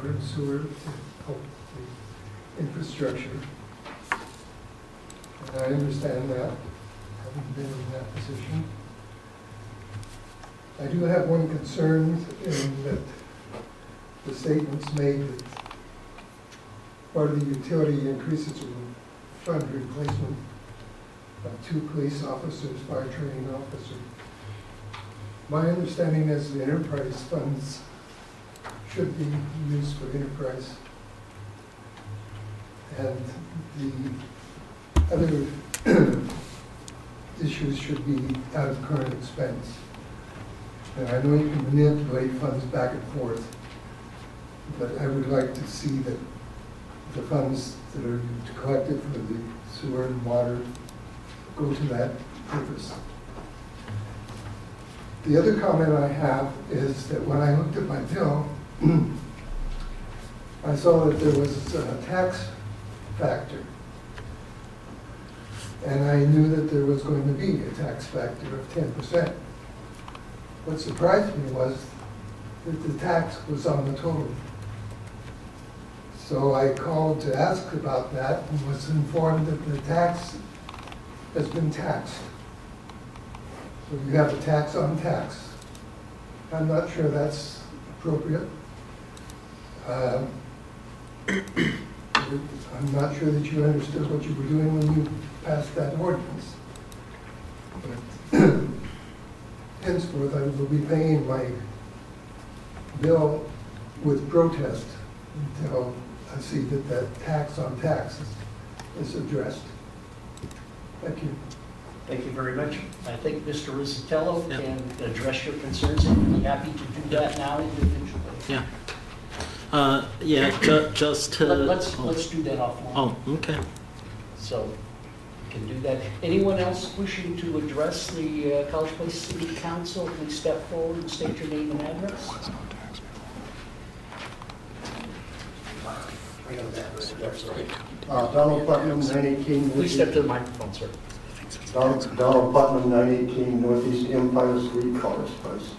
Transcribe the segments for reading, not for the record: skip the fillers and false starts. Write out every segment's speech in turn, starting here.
water and sewer to help the infrastructure. And I understand that, having been in that position. I do have one concern in that the statements made that part of the utility increases will fund replacement of 2 police officers, fire training officer. My understanding is the enterprise funds should be used for enterprise. And the other issues should be out of current expense. And I know you can manipulate funds back and forth, but I would like to see that the funds that are collected for the sewer and water go to that purpose. The other comment I have is that when I looked at my bill, I saw that there was a tax factor. And I knew that there was going to be a tax factor of 10%. What surprised me was that the tax was on the total. So I called to ask about that and was informed that the tax has been taxed. So you have a tax on tax. I'm not sure that's appropriate. I'm not sure that you understood what you were doing when you passed that ordinance. But henceforth, I will be paying my bill with protest until I see that that tax on tax is addressed. Thank you. Thank you very much. I think Mr. Rizzatello can address your concerns, and we'd be happy to do that now individually. Just to... Let's do that offline. Oh, okay. So we can do that. Anyone else wishing to address the College Place City Council, please step forward and state your name and address. Donald Putnam, 918 Please step to the microphone, sir. Donald Putnam, 918 Northeast Empire Street, College Place.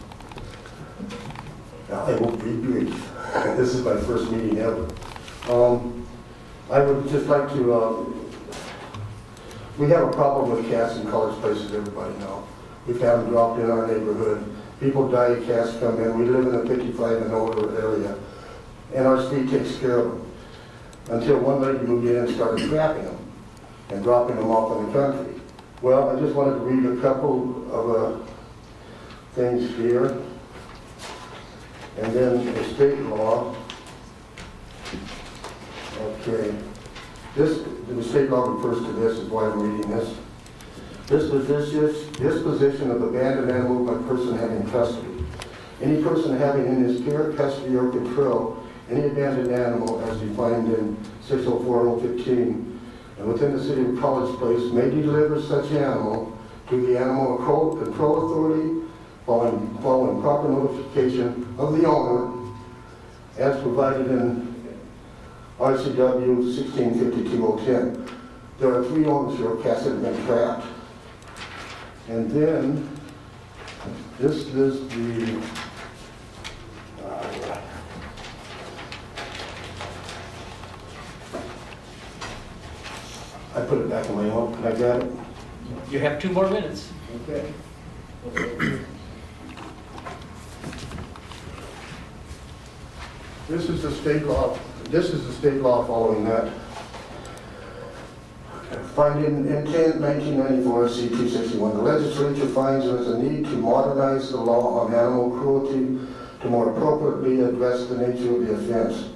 Now, I will be brief. This is my first meeting ever. I would just like to, we have a problem with cats in College Place, as everybody knows. We've had them dropped in our neighborhood. People die, cats come in. We live in a 55 and older area, and our street takes care of them. Until one lady moved in and started trapping them and dropping them off in the country. Well, I just wanted to read a couple of things here. And then the state law. Okay. The state law refers to this, is why I'm reading this. Disposition of abandoned animal by person having custody. Any person having in his care, custody, or control any abandoned animal as defined in 604-015 and within the city of College Place may deliver such animal to the Animal Control Authority following proper notification of the owner as provided in RCW 1652-010. There are 3 owners here of cats that have been trapped. And then this is the I put it back in my own. Can I grab it? You have 2 more minutes. Okay. This is the state law. This is the state law following that. Finding intent 1994 C-261. The legislature finds there is a need to modernize the law on animal cruelty to more appropriately address the nature of the offense.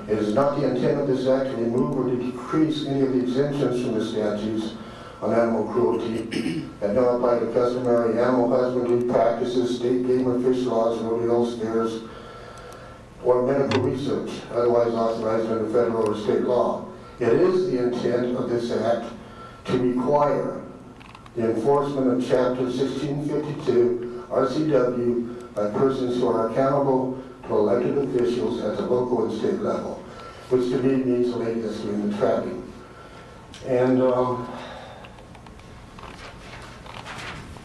It is not the intent of this act to remove or decrease any of the exemptions from the statutes on animal cruelty that don't apply to customary animal husbandry practices, state game or fish laws, rodeos, fairs, or medical research otherwise authorized under federal or state law. It is the intent of this act to require the enforcement of Chapter 1652 RCW by persons who are accountable to elected officials at the local and state level, which to me means the late history in the trapping. And I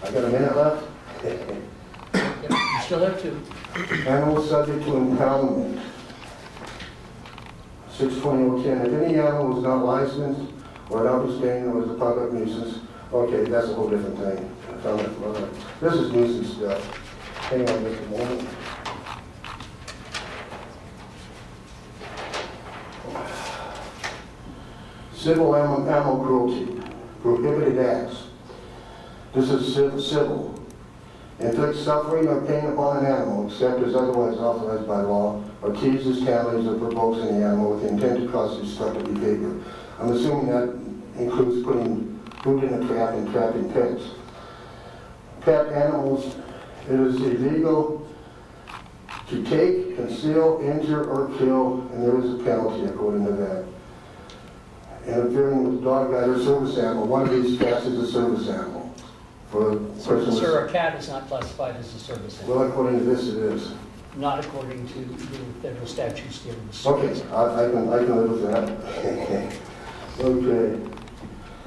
got a minute left? You still have 2. Animals subject to impoundment. 62010, if any animal is not licensed or not abstaining or is a public nuisance, okay, that's a whole different thing. I found that further. This is nuisance stuff. Hang on just a moment. Civil animal cruelty, prohibited acts. This is civil. Inflict suffering or pain upon an animal, except as otherwise authorized by law, or teases, tallies, or provokes any animal with the intent to cause destructive behavior. I'm assuming that includes putting food in a trap and trapping pets. Pet animals, it is illegal to take, conceal, injure, or kill, and there is a penalty according to that. Interfering with dog, rat, or service animal. One of these cats is a service animal. For a person with, Sir, a cat is not classified as a service animal. well, according to this, it is. Not according to the federal statutes dealing with Okay, service. I can live with that. Okay.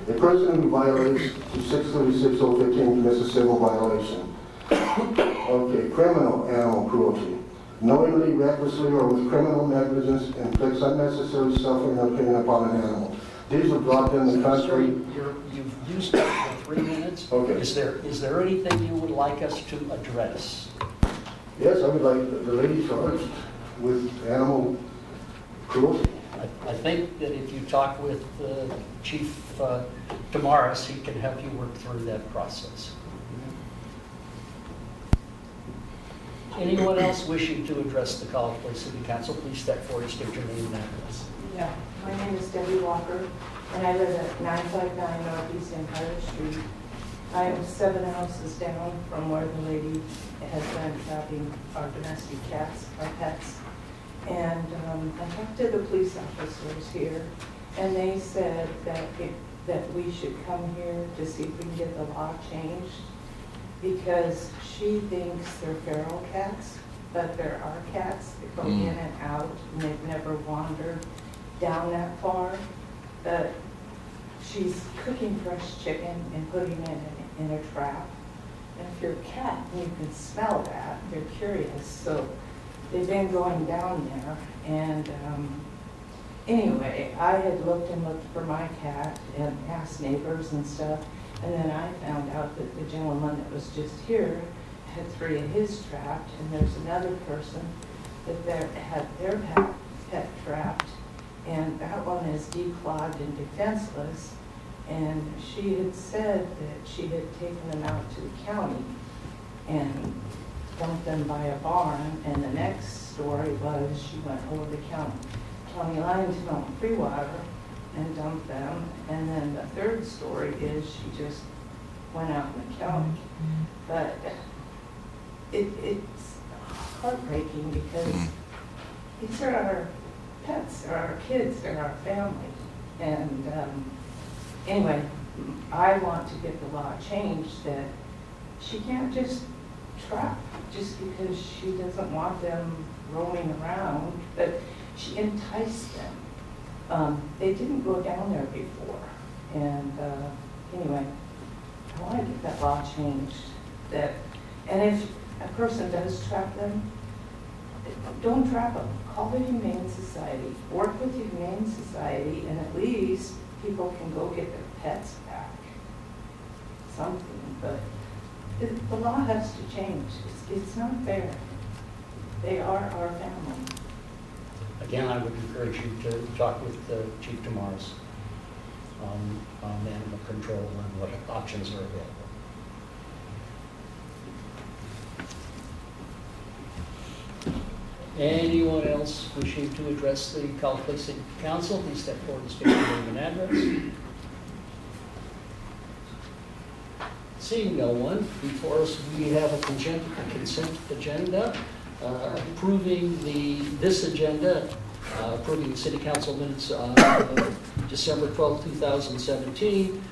A person who violates 636.015 commits a civil violation. Okay, criminal animal cruelty. Knowingly, recklessly, or with criminal negligence inflicts unnecessary suffering or pain upon an animal. These were brought in the Sir, country. you've used up for 3 minutes. Okay. Is there anything you would like us to address? Yes, I would like the lady charged with animal cruelty. I think that if you talk with Chief Damaris, he can help you work through that process. Anyone else wishing to address the College Place City Council, please step forward, state your name and address. Yeah, my name is Debbie Walker, and I live at 959 Northeast Empire Street. I am 7 houses down from where the lady has been trapping our domestic cats, our pets. And I talked to the police officers here, and they said that we should come here to see if we can get the law changed, because she thinks they're feral cats, but there are cats that go in and out, and they've never wandered down that far. But she's cooking fresh chicken and putting it in a trap. And if you're a cat, you can smell that. They're curious, so they've been going down there. And anyway, I had looked for my cat and asked neighbors and stuff. And then I found out that the gentleman that was just here had 3 of his trapped, and there's another person that had their pet trapped, and that one is declawed and defenseless. And she had said that she had taken them out to the county and dumped them by a barn, and the next story was she went over the county line to Mountain Freewater and dumped them. And then the third story is she just went out in the county. But it's heartbreaking because these are our pets, they're our kids, they're our family. And anyway, I want to get the law changed that she can't just trap just because she doesn't want them roaming around, but she enticed them. They didn't go down there before. And anyway, I want to get that law changed. And if a person does trap them, don't trap them. Call the Humane Society. Work with the Humane Society, and at least people can go get their pets back. Something, but the law has to change. It's not fair. They are our family. Again, I would encourage you to talk with Chief Damaris on animal control and what options are available. Anyone else wishing to address the College Place City Council, please step forward and state your name and address. Seeing no one, before us we have a consent agenda approving this agenda, approving the City Council minutes of December 12, 2017,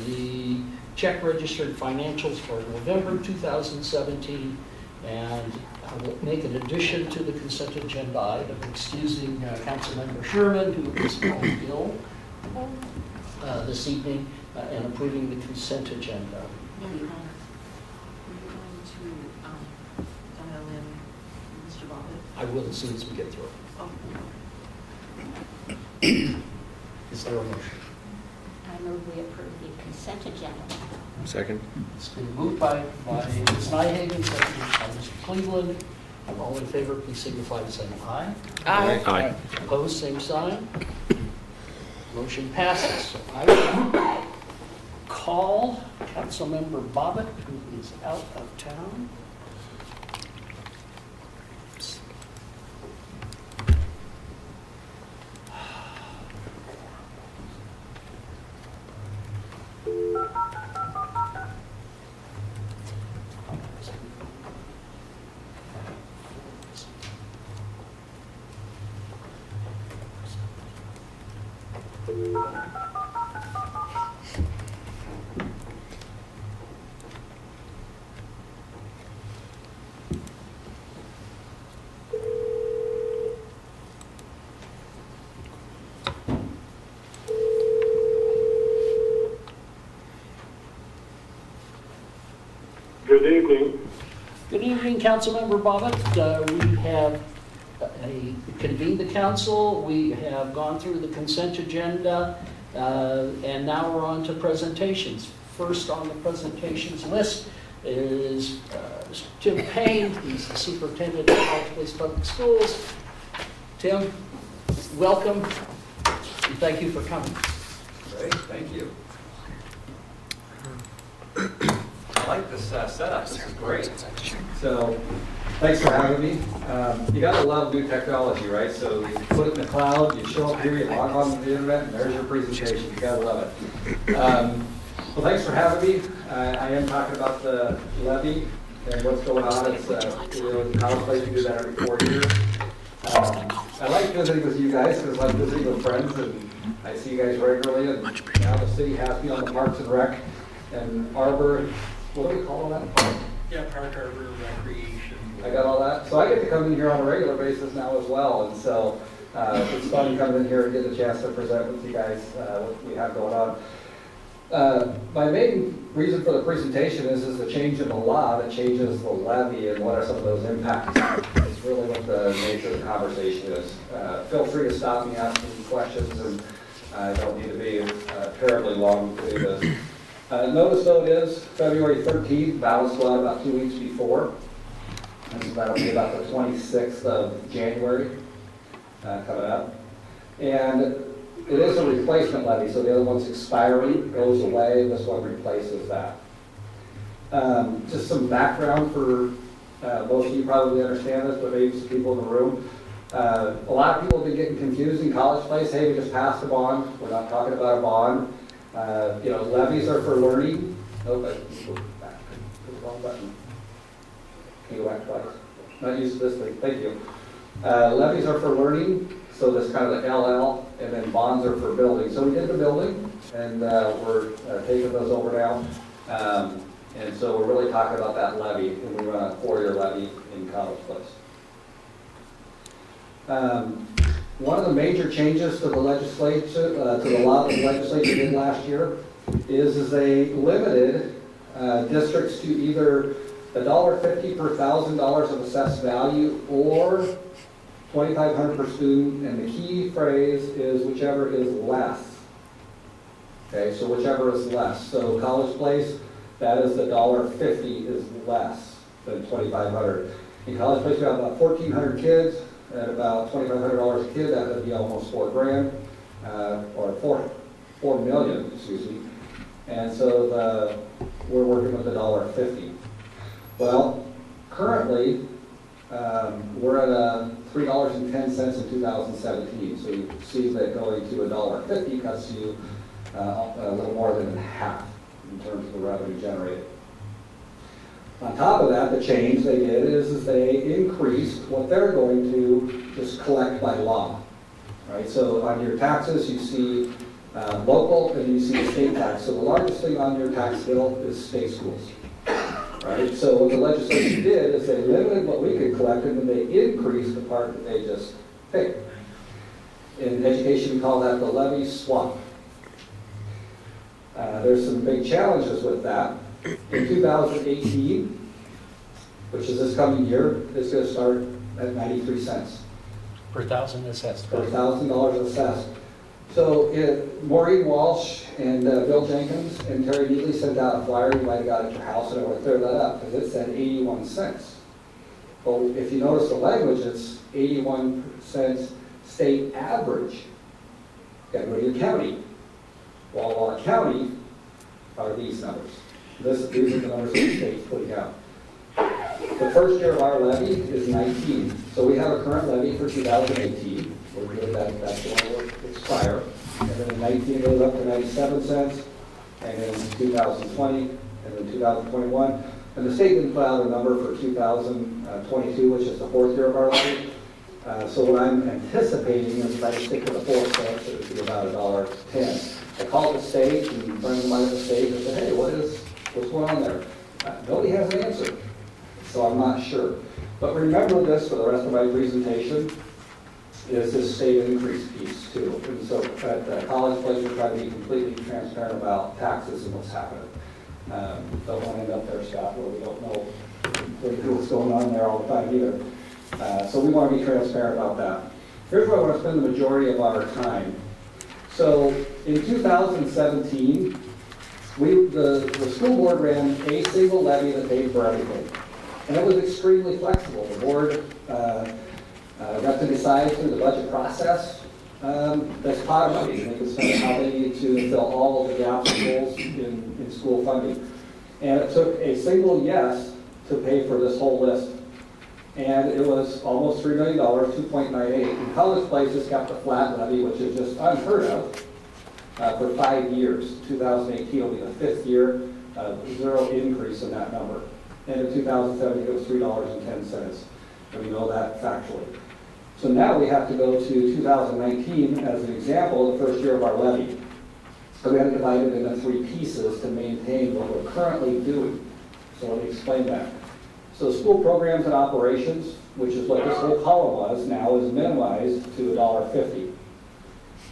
the check registered financials for November 2017, and I will make an addition to the consent agenda item, excusing Councilmember Sherman, who is ill this evening, and approving the consent agenda. Were you going to dial in Mr. Bobbitt? I will as soon as we get through it. Oh. Is there a motion? I move we approve the consent agenda. Second. It's been moved by Ms. Nyhagen, seconded by Mr. Cleveland. All in favor, please signify by saying aye. Aye. Opposed, same sign. Motion passes. So I will call Councilmember Bobbitt, who is out of town. Good evening. Good evening, Councilmember Bobbitt. We have convened the council, we have gone through the consent agenda, and now we're on to presentations. First on the presentations list is Mr. Tim Payne. He's the superintendent of College Place Public Schools. Tim, welcome, and thank you for coming. Great, thank you. I like this setup, this is great. So, thanks for having me. You gotta love new technology, right? So you put it in the cloud, you show up here, you log on to the internet, and there's your presentation. You gotta love it. Well, thanks for having me. I am talking about the levy and what's going on. It's, in College Place, we do that every 4 years. I like visiting with you guys because I like visiting with friends, and I see you guys regularly. And now the city has me on the Parks and Rec and Arbor. What do we call that? Park? Yeah, Park Harbor Recreation. I got all that. So I get to come in here on a regular basis now as well. And so it's fun coming in here and getting a chance to present with you guys what we have going on. My main reason for the presentation is the change in the law that changes the levy and what are some of those impacts. It's really what the nature of the conversation is. Feel free to stop me, ask me questions, and I don't need to be terribly long to do this. Notice though it is February 13th, ballots go out about 2 weeks before. And so that'll be about the 26th of January coming up. And it is a replacement levy, so the other one's expiring, goes away, this one replaces that. Just some background for most of you probably understand this, but maybe some people in the room. A lot of people have been getting confused in College Place. Hey, we just passed a bond. We're not talking about a bond. Levies are for learning. Oh, but go back. Go the wrong button. Can you go back twice? Not used to this thing. Thank you. Levies are for learning, so that's kind of the LL, and then bonds are for building. So we did the building, and we're taking those over now. And so we're really talking about that levy, and we run a 4-year levy in College Place. One of the major changes to the legislature, to the law that the legislature did last year, is they limited districts to either $1.50 per $1,000 of assessed value or $2,500 per student, and the key phrase is whichever is less. Okay, so whichever is less. So College Place, that is the $1.50 is less than $2,500. In College Place, we have about 1,400 kids. At about $2,500 a kid, that would be almost $4 grand, or $4 million, excuse me. And so we're working with the $1.50. Well, currently, we're at $3.10 in 2017. So you see that going to $1.50 cuts you a little more than half in terms of the revenue generated. On top of that, the change they did is they increased what they're going to just collect by law, right? So on your taxes, you see local and you see state tax. So the largest thing on your tax bill is state schools, right? So what the legislation did is they limited what we could collect and then they increased the part that they just paid. In education, we call that the levy swap. There's some big challenges with that. In 2018, which is this coming year, it's going to start at 93 cents. Per thousand assessed. Per $1,000 assessed. So Maureen Walsh and Bill Jenkins and Terry Neely sent out a flyer you might have got at your house, and I want to clear that up because it said 81 cents. Well, if you notice the language, it's 81 cents state average. Got to go to your county. While a county are these numbers. These are the numbers that the state's putting out. The first year of our levy is 19. So we have a current levy for 2018. We're good, that's the one that expire. And then in 19 it goes up to 97 cents, and then 2020, and then 2021. And the state didn't put out a number for 2022, which is the fourth year of our levy. So what I'm anticipating is if I stick to the 4 cents, it would be about $1.10. I called the state, and friends of mine at the state, and said, hey, what's going on there? Nobody has an answer, so I'm not sure. But remember this for the rest of my presentation, is this state increase piece too. And so at College Place, we're trying to be completely transparent about taxes and what's happening. Don't want to end up there, Scott, where we don't know what's going on there all the time either. So we want to be transparent about that. Here's where I want to spend the majority of our time. So in 2017, the school board ran a single levy that paid for everything. And it was extremely flexible. The board got to decide through the budget process this pot of money. They could spend how they needed to fill all of the gaps and holes in school funding. And it took a single yes to pay for this whole list. And it was almost $3 million, 2.98. And College Place has kept a flat levy, which is just unheard of, for 5 years. 2018 will be the 5th year, zero increase in that number. And in 2017, it was $3.10. And we know that factually. So now we have to go to 2019 as an example, the first year of our levy. So we have to divide it into 3 pieces to maintain what we're currently doing. So let me explain that. So school programs and operations, which is what this whole column was, now is minimized to $1.50.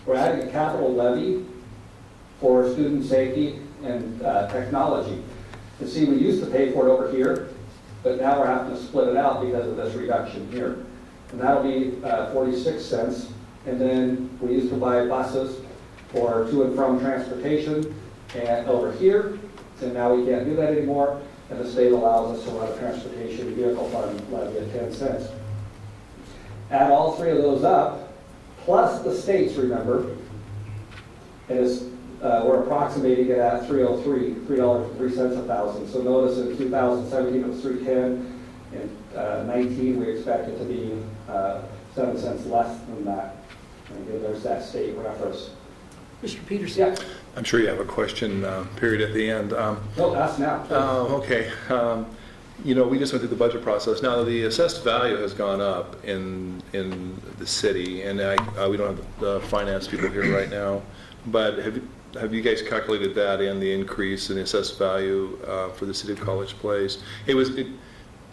We're adding a capital levy for student safety and technology. You see, we used to pay for it over here, but now we're having to split it out because of this reduction here. And that'll be 46 cents. And then we used to buy buses for to and from transportation and over here. And now we can't do that anymore. And the state allows us to run a transportation vehicle fund levy at 10 cents. Add all 3 of those up, plus the states, remember, is we're approximating it at $3.03 a thousand. So notice in 2017 it was $3.10. In 19 we expect it to be 7 cents less than that. And again, there's that state reference. Mr. Peterson? Yeah. I'm sure you have a question period at the end. No, that's now. Okay. We just went through the budget process. Now, the assessed value has gone up in the city, and we don't have the finance people here right now, but have you guys calculated that in the increase in the assessed value for the city of College Place? I'm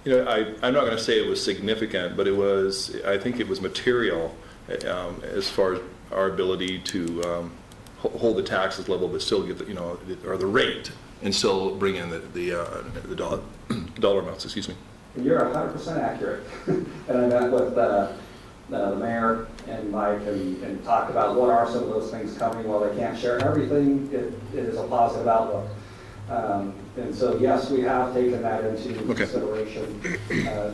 not going to say it was significant, but I think it was material as far as our ability to hold the taxes level, but still get the rate, and still bring in the dollar amounts. Excuse me. You're 100% accurate. And I met with the mayor and Mike and talked about what are some of those things coming. While they can't share everything, it is a positive outlook. And so, yes, we have taken that into consideration.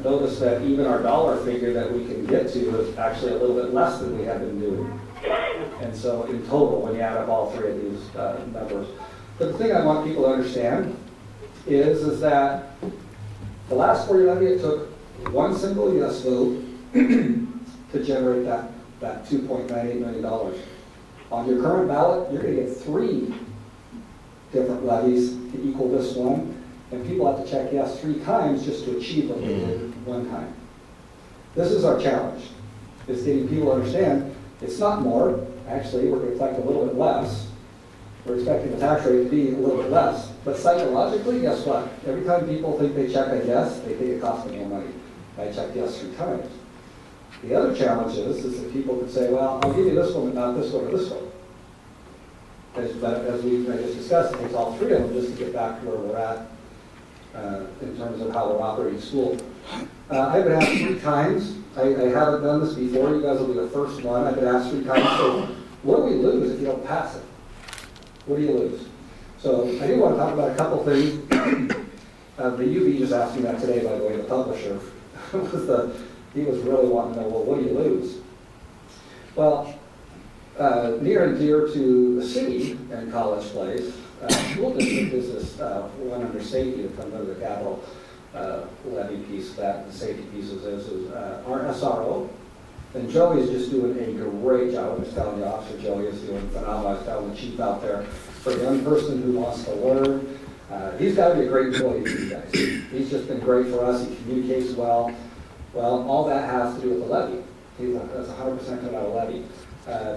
Notice that even our dollar figure that we can get to is actually a little bit less than we have been doing. And so in total, when you add up all 3 of these numbers. But the thing I want people to understand is that the last 4-year levy, it took 1 single yes vote to generate that $2.98 million. On your current ballot, you're going to get 3 different levies to equal this one, and people have to check yes 3 times just to achieve what they did 1 time. This is our challenge, is getting people to understand it's not more. Actually, we're going to collect a little bit less. We're expecting the tax rate to be a little bit less. But psychologically, guess what? Every time people think they check a yes, they think it costs them more money. I checked yes 3 times. The other challenge is that people could say, well, I'll give you this one, but not this one or this one. As we just discussed, it takes all 3 of them just to get back to where we're at in terms of how we're operating school. I've been asked 3 times. I haven't done this before. You guys will be the first one. I've been asked 3 times, so what do we lose if you don't pass it? What do you lose? So I do want to talk about a couple things. The UV just asked me that today, by the way, the publisher. He was really wanting to know, well, what do you lose? Well, near and dear to the city and College Place, school district is this one under safety that comes under the capital levy piece. That the safety piece is our SRO. And Joey is just doing a great job. I was telling you, Officer Joey is doing phenomenal. I was telling the chief out there, for a young person who wants to learn, he's got to be a great employee for you guys. He's just been great for us. He communicates well. Well, all that has to do with the levy. That's 100% coming out of levy.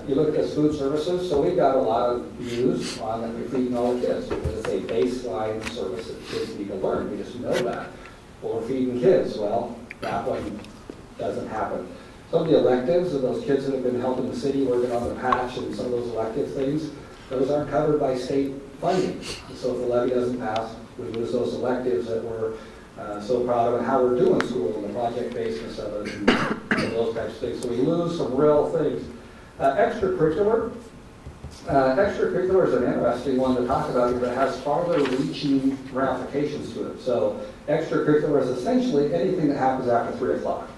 You look at this food services, so we've got a lot of news on that we're feeding all the kids. It's a baseline service that kids need to learn. We just know that. Well, we're feeding kids. Well, that one doesn't happen. Some of the electives of those kids that have been helping the city working on the patch and some of those elective things, those aren't covered by state funding. So if the levy doesn't pass, we lose those electives that we're so proud of and how we're doing school and the project basis of it and those types of things. So we lose some real things. Extracurricular. Extracurricular is an interesting one to talk about because it has farther reaching ramifications to it. So extracurricular is essentially anything that happens after 3 o'clock.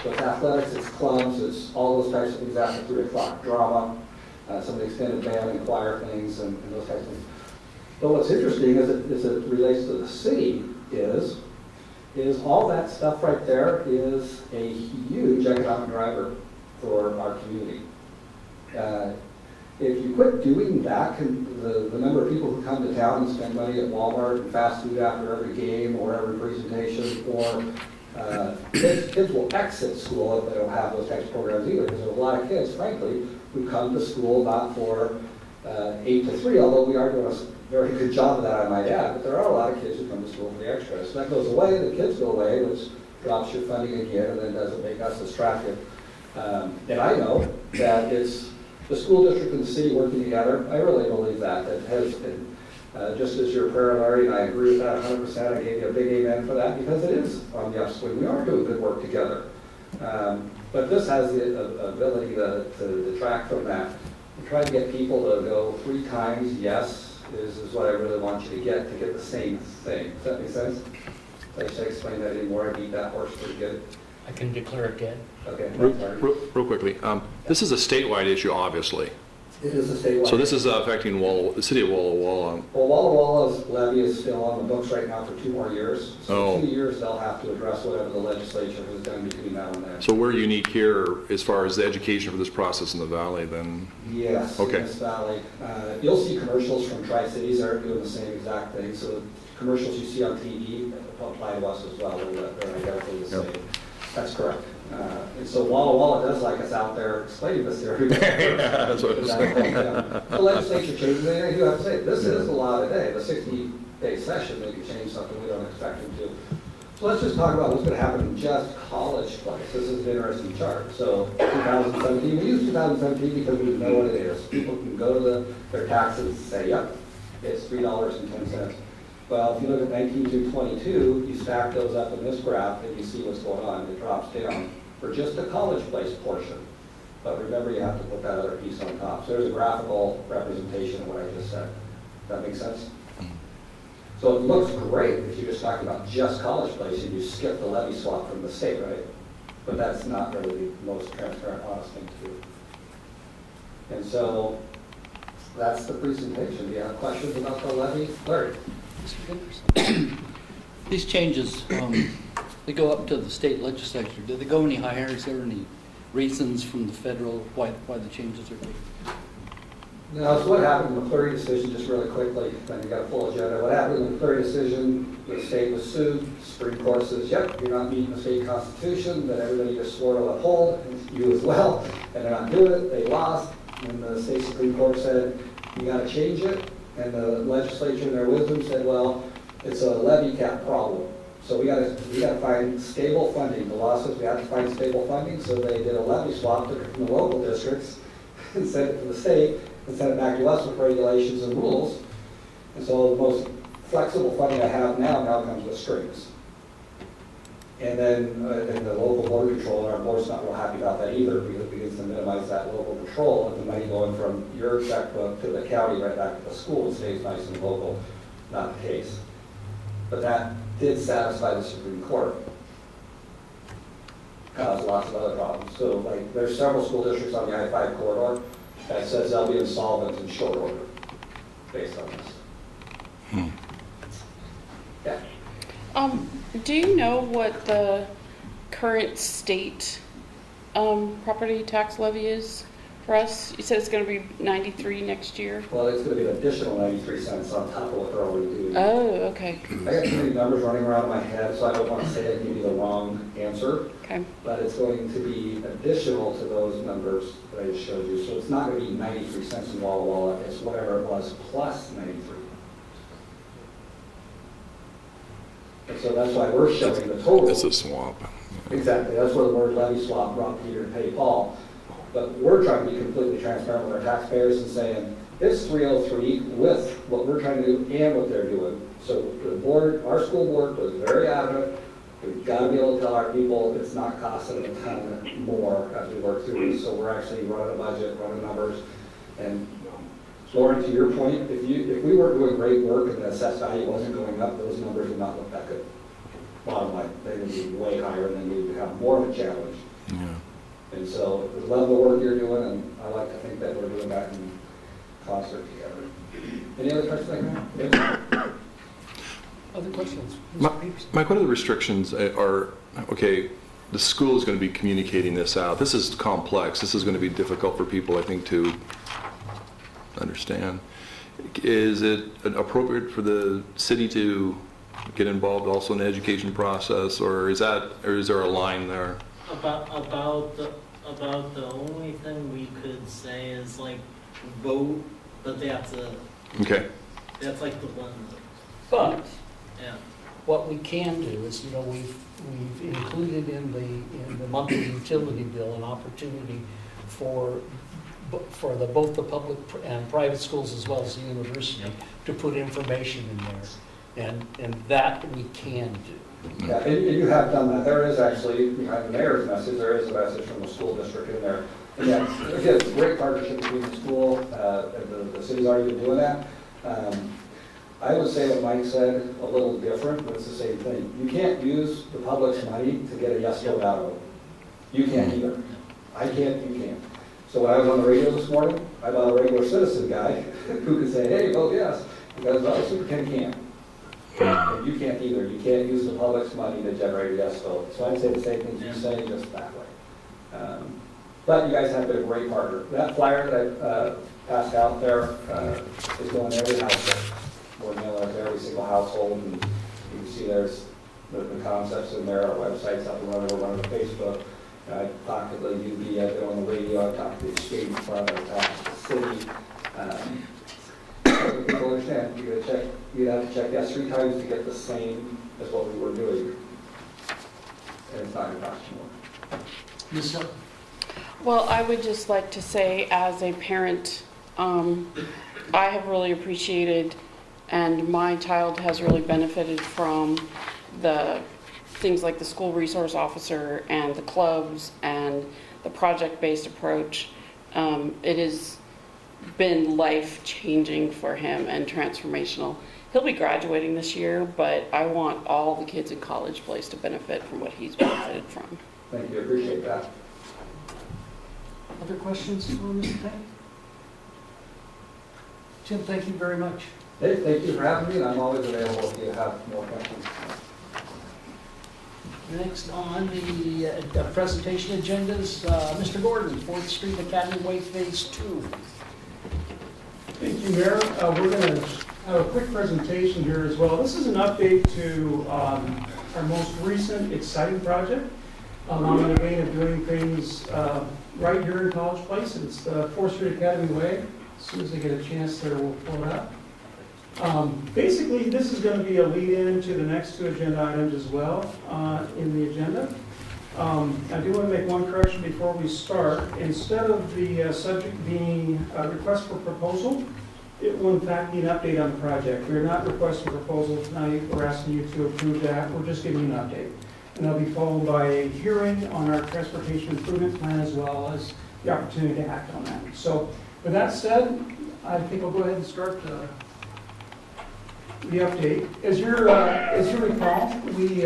So it's athletics, it's clubs, it's all those types of things after 3 o'clock. Drama, some of the extended band and choir things and those types of things. But what's interesting as it relates to the city is all that stuff right there is a huge economic driver for our community. If you quit doing that, the number of people who come to town and spend money at Walmart and fast food after every game or every presentation, or kids will exit school if they don't have those types of programs either, because there's a lot of kids, frankly, who come to school not for 8 to 3, although we are doing a very good job of that, I might add, but there are a lot of kids who come to school for the extras. So that goes away, the kids go away, which drops your funding again, and then doesn't make us as attractive. And I know that it's the school district and the city working together. I really believe that. That has been, just as your prayer, Larry, and I agree with that 100%. I gave you a big amen for that because it is on the upswing. We are doing good work together. But this has the ability to detract from that. We try to get people to go 3 times, yes, is what I really want you to get the same thing. Does that make sense? I should explain that anymore. I beat that horse pretty good. I can declare it dead. Okay. Real quickly, this is a statewide issue, obviously. It is a statewide. So this is affecting the city of Walla Walla. Well, Walla Walla's levy is still on the books right now for 2 more years. So in 2 years, they'll have to address whatever the legislature has done between now and then. So we're unique here as far as the education for this process in the valley, then? Yes, Okay. in this valley. You'll see commercials from Tri-Cities that are doing the same exact thing. So commercials you see on TV apply to us as well. They're identically the same. Yep. That's correct. And so Walla Walla does like us out there explaining this to everybody. Yeah, that's what it is. The legislature changes anything. I do have to say, this is a lot a day. The 60-day session, they could change something we don't expect them to. So let's just talk about what's going to happen in just College Place. This is an interesting chart. So 2017, we use 2017 because we know what it is. People can go to their taxes and say, yep, it's $3.10. Well, if you look at 19 through 22, you stack those up in this graph and you see what's going on. It drops down for just the College Place portion. But remember, you have to put that other piece on top. So there's a graphical representation of what I just said. Does that make sense? So it looks great if you're just talking about just College Place and you skip the levy swap from the state, right? But that's not really the most transparent, honest thing to do. And so that's the presentation. Do you have questions about the levy? Larry? These changes, they go up to the state legislature. Do they go any higher? Is there any reasons from the federal why the changes are made? Now, so what happened in the McCleary decision, just really quickly, then you got a full agenda. What happened in the McCleary decision, the state was sued. Supreme Court says, yep, you're not meeting the state constitution that everybody just swore to uphold, and you as well, and they're not doing it. They lost, and the state Supreme Court said, you got to change it. And the legislature, in their wisdom, said, well, it's a levy cap problem. So we got to find stable funding. The law says we have to find stable funding, so they did a levy swap, took it from the local districts and sent it to the state and sent it back to us with regulations and rules. And so the most flexible funding I have now comes with strings. And then in the local border control, and our board's not real happy about that either, because it begins to minimize that local control, and the money going from your checkbook to the county right back to the school stays nice and local. Not the case. But that did satisfy the Supreme Court. Caused lots of other problems. So like, there's several school districts on the I-5 corridor that says they'll be insolvent in short order based on this. Yeah. Do you know what the current state property tax levy is for us? You said it's going to be 93 next year. Well, it's going to be an additional 93 cents on top of what they're already doing. Oh, okay. I got too many numbers running around in my head, so I don't want to say it and give you the wrong answer. Okay. But it's going to be additional to those numbers that I just showed you. So it's not going to be 93 cents in Walla Walla. It's whatever it was plus 93. And so that's why we're showing the total. It's a swap. Exactly. That's where the word levy swap brought Peter to pay Paul. But we're trying to be completely transparent with our taxpayers and saying, it's 303 with what we're trying to do and what they're doing. So the board, our school board was very adamant. We've got to be able to tell our people it's not costing a ton more as we work through this. So we're actually running a budget, running numbers. And Lauren, to your point, if we weren't doing great work and the assessed value wasn't going up, those numbers would not look that good. Bottom line, they would be way higher and then we would have more of a challenge. Yeah. And so we love the work you're doing, and I like to think that we're doing that in concert together. Any other questions? Other questions? Mike, what are the restrictions are, okay, the school is going to be communicating this out. This is complex. This is going to be difficult for people, I think, to understand. Is it appropriate for the city to get involved also in the education process, or is there a line there? About the only thing we could say is like vote, but they have to, Okay. that's like the one, But yeah. what we can do is, we've included in the monthly utility bill an opportunity for both the public and private schools as well as the university to put information in there. And that we can do. Yeah, and you have done that. There is actually, behind the mayor's message, there is a message from the school district in there. And yeah, again, it's a great partnership between the school, and the city's already been doing that. I would say what Mike said a little different, but it's the same thing. You can't use the public's money to get a yes vote out of it. You can't either. I can't, you can't. So when I was on the radio this morning, I got a regular citizen guy who could say, hey, vote yes, because the superintendent can't. And you can't either. You can't use the public's money to generate a yes vote. So I'd say the same things you say, just that way. But you guys have been a great partner. That flyer that I passed out there is going to every household. We're mailing it to every single household, and you can see there's the concepts in there. Our website's up and running. We're running Facebook. I talked to the UB, I've been on the radio, I talked to the exchange front, I talked to the city. So people understand, you have to check yes 3 times to get the same as what we were doing. And it's not going to cost you more. Ms. Hill? Well, I would just like to say, as a parent, I have really appreciated, and my child has really benefited from the things like the school resource officer and the clubs and the project-based approach. It has been life-changing for him and transformational. He'll be graduating this year, but I want all the kids in College Place to benefit from what he's benefited from. Thank you, I appreciate that. Other questions for Mr. Tank? Jim, thank you very much. Hey, thank you for having me, and I'm always available if you have more questions. Next on the presentation agenda is Mr. Gordon, 4th Street Academy Way Phase 2. Thank you, Mayor. We're going to have a quick presentation here as well. This is an update to our most recent exciting project. I'm in the vein of doing things right here in College Place. It's the 4th Street Academy Way. As soon as I get a chance there, we'll pull it up. Basically, this is going to be a lead-in to the next 2 agenda items as well in the agenda. I do want to make one correction before we start. Instead of the subject being a request for proposal, it will in fact be an update on the project. We're not requesting a proposal tonight. We're asking you to approve that. We're just giving you an update. and that'll be followed by a hearing on our transportation improvement plan as well as the opportunity to act on that. So with that said, I think I'll go ahead and start the update. As you recall, we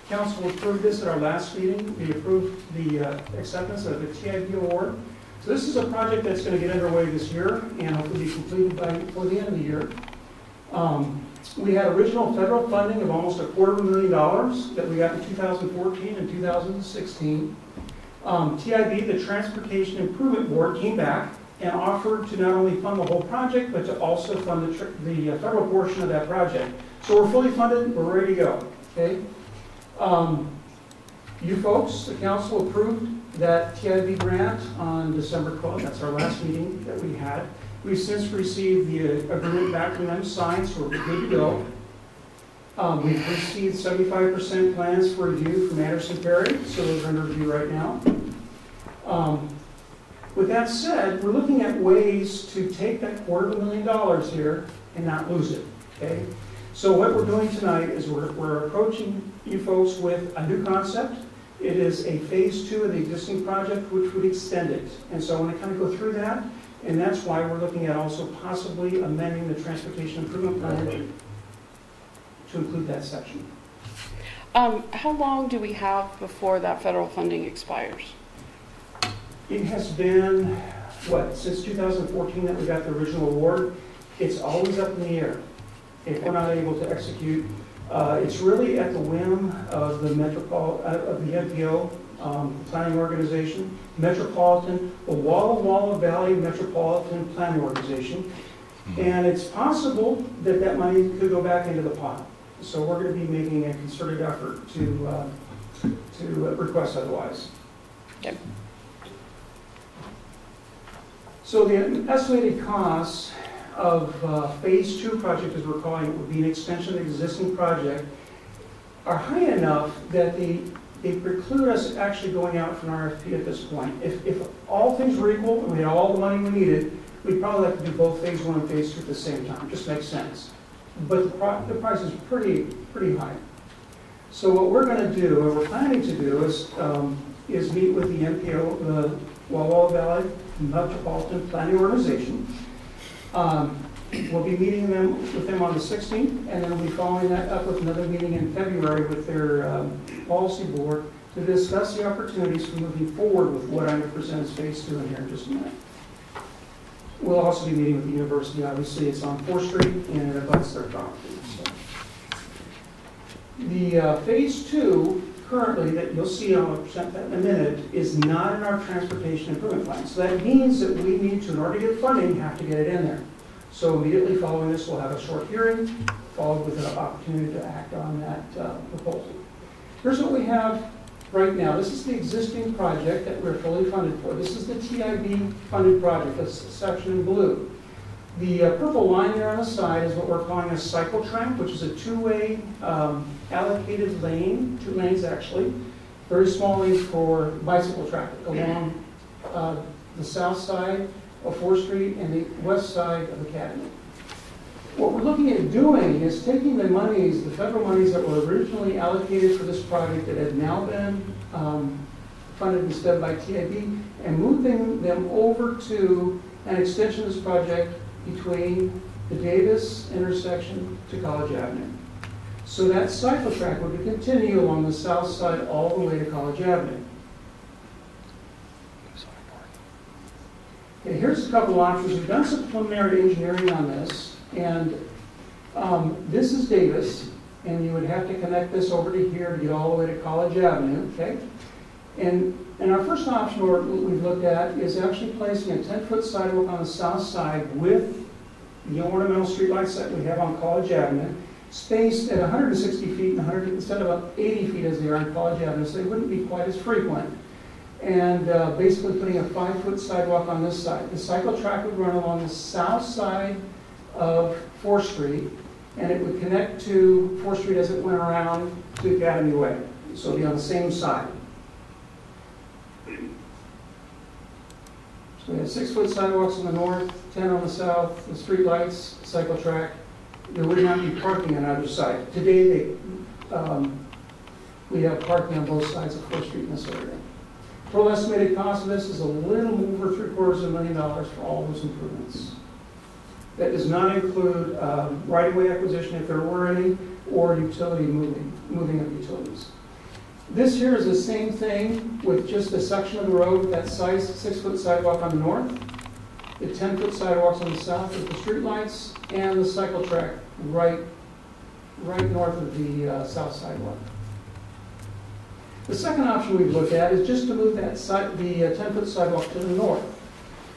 council approved this at our last meeting. We approved the acceptance of the TIB award. So this is a project that's going to get underway this year and hopefully be completed before the end of the year. We had original federal funding of almost $250,000 that we got in 2014 and 2016. TIB, the Transportation Improvement Board, came back and offered to not only fund the whole project, but to also fund the federal portion of that project. So we're fully funded, we're ready to go, okay? You folks, the council approved that TIB grant on December 12th. That's our last meeting that we had. We've since received the agreement back from them signed, so we're good to go. We've received 75% plans for review from Anderson Perry, so those are under review right now. With that said, we're looking at ways to take that $250,000 here and not lose it, okay? So what we're doing tonight is we're approaching you folks with a new concept. It is a phase 2 of the existing project, which would extend it. And so I want to kind of go through that, and that's why we're looking at also possibly amending the transportation improvement plan to include that section. How long do we have before that federal funding expires? It has been, since 2014 that we got the original award. It's always up in the air if we're not able to execute. It's really at the whim of the MPO, planning organization, Metropolitan, the Walla Valley Metropolitan Planning Organization. And it's possible that that money could go back into the pot. So we're going to be making a concerted effort to request otherwise. Okay. So the estimated costs of phase 2 project, as we're calling it, would be an extension of the existing project, are high enough that they preclude us actually going out for an RFP at this point. If all things were equal and we had all the money we needed, we'd probably like to do both phase 1 and phase 2 at the same time. Just makes sense. But the price is pretty high. So what we're going to do, what we're planning to do, is meet with the MPO, the Walla Valley Metropolitan Planning Organization. We'll be meeting with them on the 16th, and then we'll be following that up with another meeting in February with their policy board to discuss the opportunities for moving forward with what I'm going to present as phase 2 in here in just a minute. We'll also be meeting with the university. Obviously, it's on 4th Street, and it abuts their property. So. The phase 2 currently that you'll see, I'll present that in a minute, is not in our transportation improvement plan. So that means that we need to, in order to get funding, have to get it in there. So immediately following this, we'll have a short hearing, followed with an opportunity to act on that proposal. Here's what we have right now. This is the existing project that we're fully funded for. This is the TIB funded project, that's the section in blue. The purple line there on the side is what we're calling a cycle track, which is a two-way allocated lane, 2 lanes actually, very small lanes for bicycle traffic along the south side of 4th Street and the west side of Academy. What we're looking at doing is taking the monies, the federal monies that were originally allocated for this project that had now been funded instead by TIB, and moving them over to an extension of this project between the Davis intersection to College Avenue. So that cycle track would continue along the south side all the way to College Avenue. Okay, here's a couple of options. We've done some preliminary engineering on this, and this is Davis, and you would have to connect this over to here to get all the way to College Avenue, okay? And our first option we've looked at is actually placing a 10-foot sidewalk on the south side with the ornamental streetlights that we have on College Avenue, spaced at 160 feet instead of 80 feet as they are on College Avenue, so they wouldn't be quite as frequent. And basically putting a 5-foot sidewalk on this side. The cycle track would run along the south side of 4th Street, and it would connect to 4th Street as it went around to Academy Way. So it'd be on the same side. So we have 6-foot sidewalks on the north, 10 on the south, the street lights, cycle track. There would not be parking on either side. Today, we have parking on both sides of 4th Street in this area. Total estimated cost of this is a little over $750,000 for all those improvements. That does not include right-of-way acquisition, if there were any, or utility moving of utilities. This here is the same thing with just a section of the road with that size 6-foot sidewalk on the north, the 10-foot sidewalks on the south with the streetlights, and the cycle track right north of the south sidewalk. The second option we've looked at is just to move the 10-foot sidewalk to the north.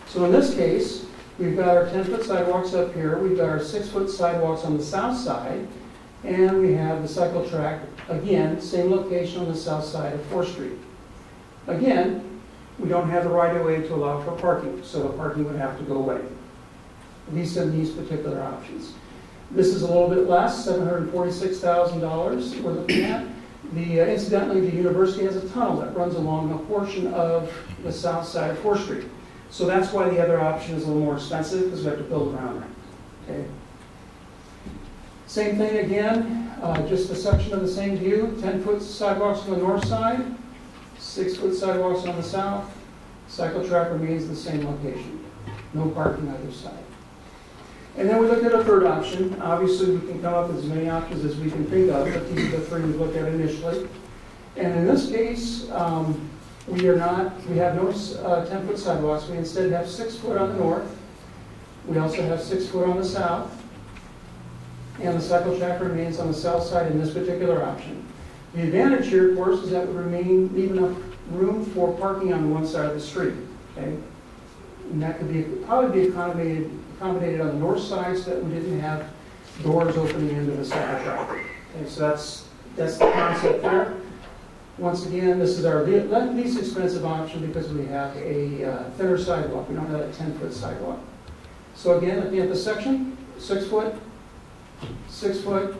So in this case, we've got our 10-foot sidewalks up here, we've got our 6-foot sidewalks on the south side, and we have the cycle track, again, same location on the south side of 4th Street. Again, we don't have the right-of-way to allow for parking, so the parking would have to go away, at least in these particular options. This is a little bit less, $746,000 we're looking at. Incidentally, the university has a tunnel that runs along a portion of the south side of 4th Street. So that's why the other option is a little more expensive, because we have to build around it. Okay. Same thing again, just a section of the same view, 10-foot sidewalks on the north side, 6-foot sidewalks on the south. Cycle track remains the same location. No parking on either side. And then we looked at a third option. Obviously, we can come up with as many options as we can think of, but these are the three we looked at initially. And in this case, we have no 10-foot sidewalks. We instead have 6-foot on the north. We also have 6-foot on the south. And the cycle track remains on the south side in this particular option. The advantage here, of course, is that we leave enough room for parking on one side of the street. Okay? And that could probably be accommodated on the north side so that we didn't have doors opening into the cycle track. Okay, so that's the concept there. Once again, this is our least expensive option because we have a thinner sidewalk. We don't have a 10-foot sidewalk. So again, looking at this section, 6-foot, 6-foot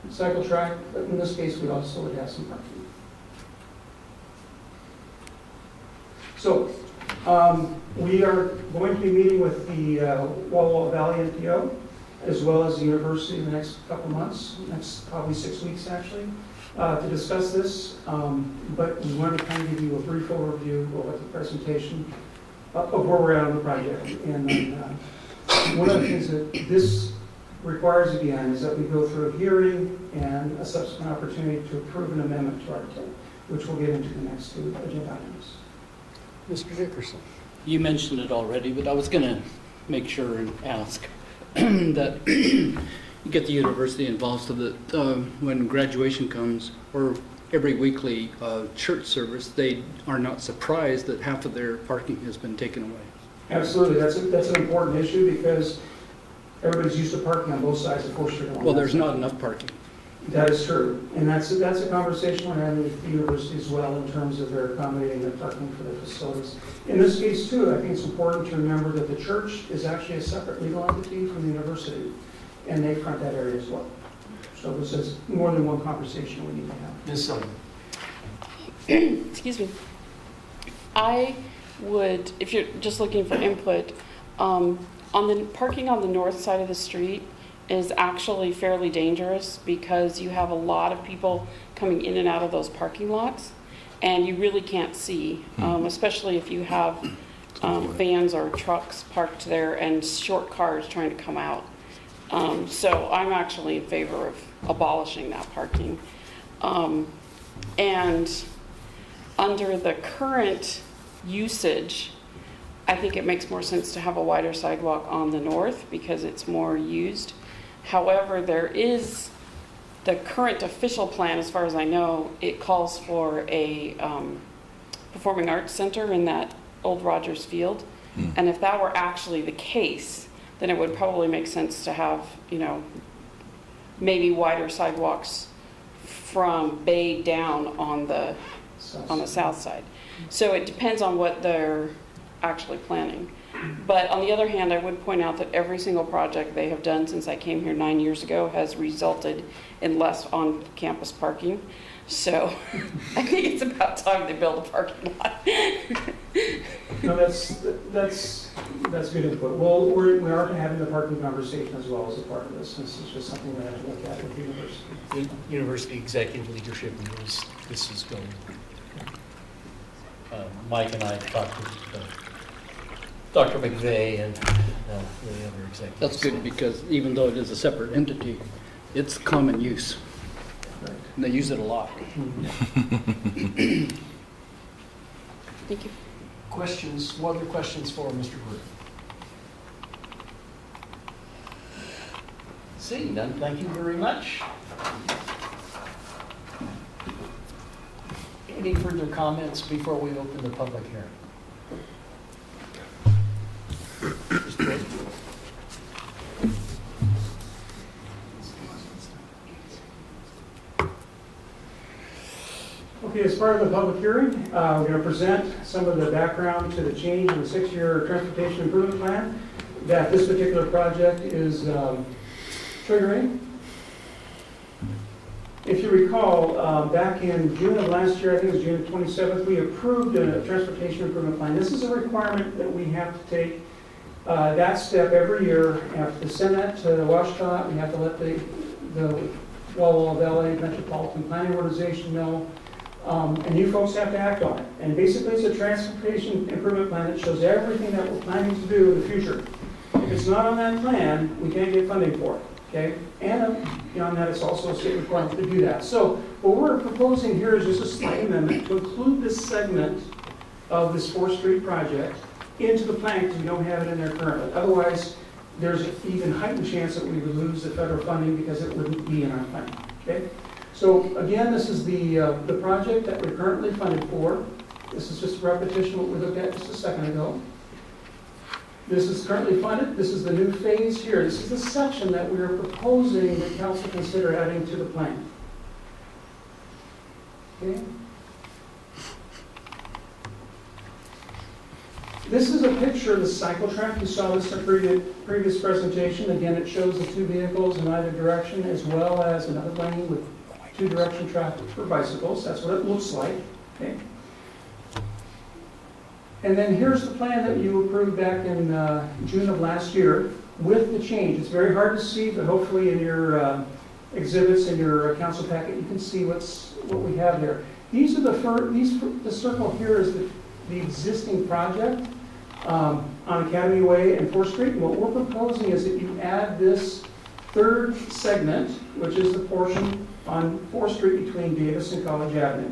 cycle track, but in this case, we also would have some parking. So we are going to be meeting with the Walla Walla Valley NPO as well as the university in the next couple months, next probably 6 weeks actually, to discuss this. But we wanted to kind of give you a brief overview of what the presentation of where we're at on the project. And then, one of the things that this requires again is that we go through a hearing and a subsequent opportunity to approve an amendment to our intent, which we'll get into the next two agenda items. Mr. Dickerson. You mentioned it already, but I was going to make sure and ask that you get the university involved so that when graduation comes or every weekly church service, they are not surprised that half of their parking has been taken away. Absolutely. That's an important issue because everybody's used to parking on both sides of 4th Street. Well, there's not enough parking. That is true. And that's a conversation we're having with the university as well in terms of their accommodating their parking for their facilities. In this case, too, I think it's important to remember that the church is actually a separate legal entity from the university, and they front that area as well. So this is more than one conversation we need to have. Ms. Sullivan. Excuse me. I would, if you're just looking for input, on the parking on the north side of the street is actually fairly dangerous because you have a lot of people coming in and out of those parking lots, and you really can't see, especially if you have vans or trucks parked there and short cars trying to come out. So I'm actually in favor of abolishing that parking. And under the current usage, I think it makes more sense to have a wider sidewalk on the north because it's more used. However, there is the current official plan, as far as I know, it calls for a performing arts center in that old Rogers Field. And if that were actually the case, then it would probably make sense to have, maybe wider sidewalks from Bay down on the south side. So it depends on what they're actually planning. But on the other hand, I would point out that every single project they have done since I came here 9 years ago has resulted in less on-campus parking. So I think it's about time they build a parking lot. No, that's good input. Well, we are having the parking conversation as well as a part of this. This is just something we have to look at with the university. The university executive leadership knows this is going. Mike and I talked to Dr. McVeigh and the other executives. That's good because even though it is a separate entity, it's common use. Right. And they use it a lot. Thank you. Questions, what other questions for Mr. Brew? Seeing none, thank you very much. Any further comments before we open the public hearing? Mr. Brew? Okay, as part of the public hearing, we're going to present some of the background to the change in the 6-year transportation improvement plan that this particular project is triggering. If you recall, back in June of last year, I think it was June 27th, we approved a transportation improvement plan. This is a requirement that we have to take that step every year. We have to send that to Washington. We have to let the Walla Valley Metropolitan Planning Organization know. And you folks have to act on it. And basically, it's a transportation improvement plan that shows everything that we're planning to do in the future. If it's not on that plan, we can't get funding for it, okay? And beyond that, it's also a state requirement to do that. So what we're proposing here is just a slight amendment to include this segment of this 4th Street project into the plan because we don't have it in there currently. Otherwise, there's an even heightened chance that we would lose the federal funding because it wouldn't be in our plan, okay? So again, this is the project that we're currently funded for. This is just a repetition of what we looked at just a second ago. This is currently funded. This is the new phase here. This is the section that we are proposing that council consider adding to the plan. Okay. This is a picture of the cycle track. You saw this in a previous presentation. Again, it shows the 2 vehicles in either direction as well as another lane with 2-direction traffic for bicycles. That's what it looks like. Okay. And then here's the plan that you approved back in June of last year with the change. It's very hard to see, but hopefully in your exhibits in your council packet, you can see what we have there. These are the circle here is the existing project on Academy Way and 4th Street. And what we're proposing is that you add this 3rd segment, which is the portion on 4th Street between Davis and College Avenue.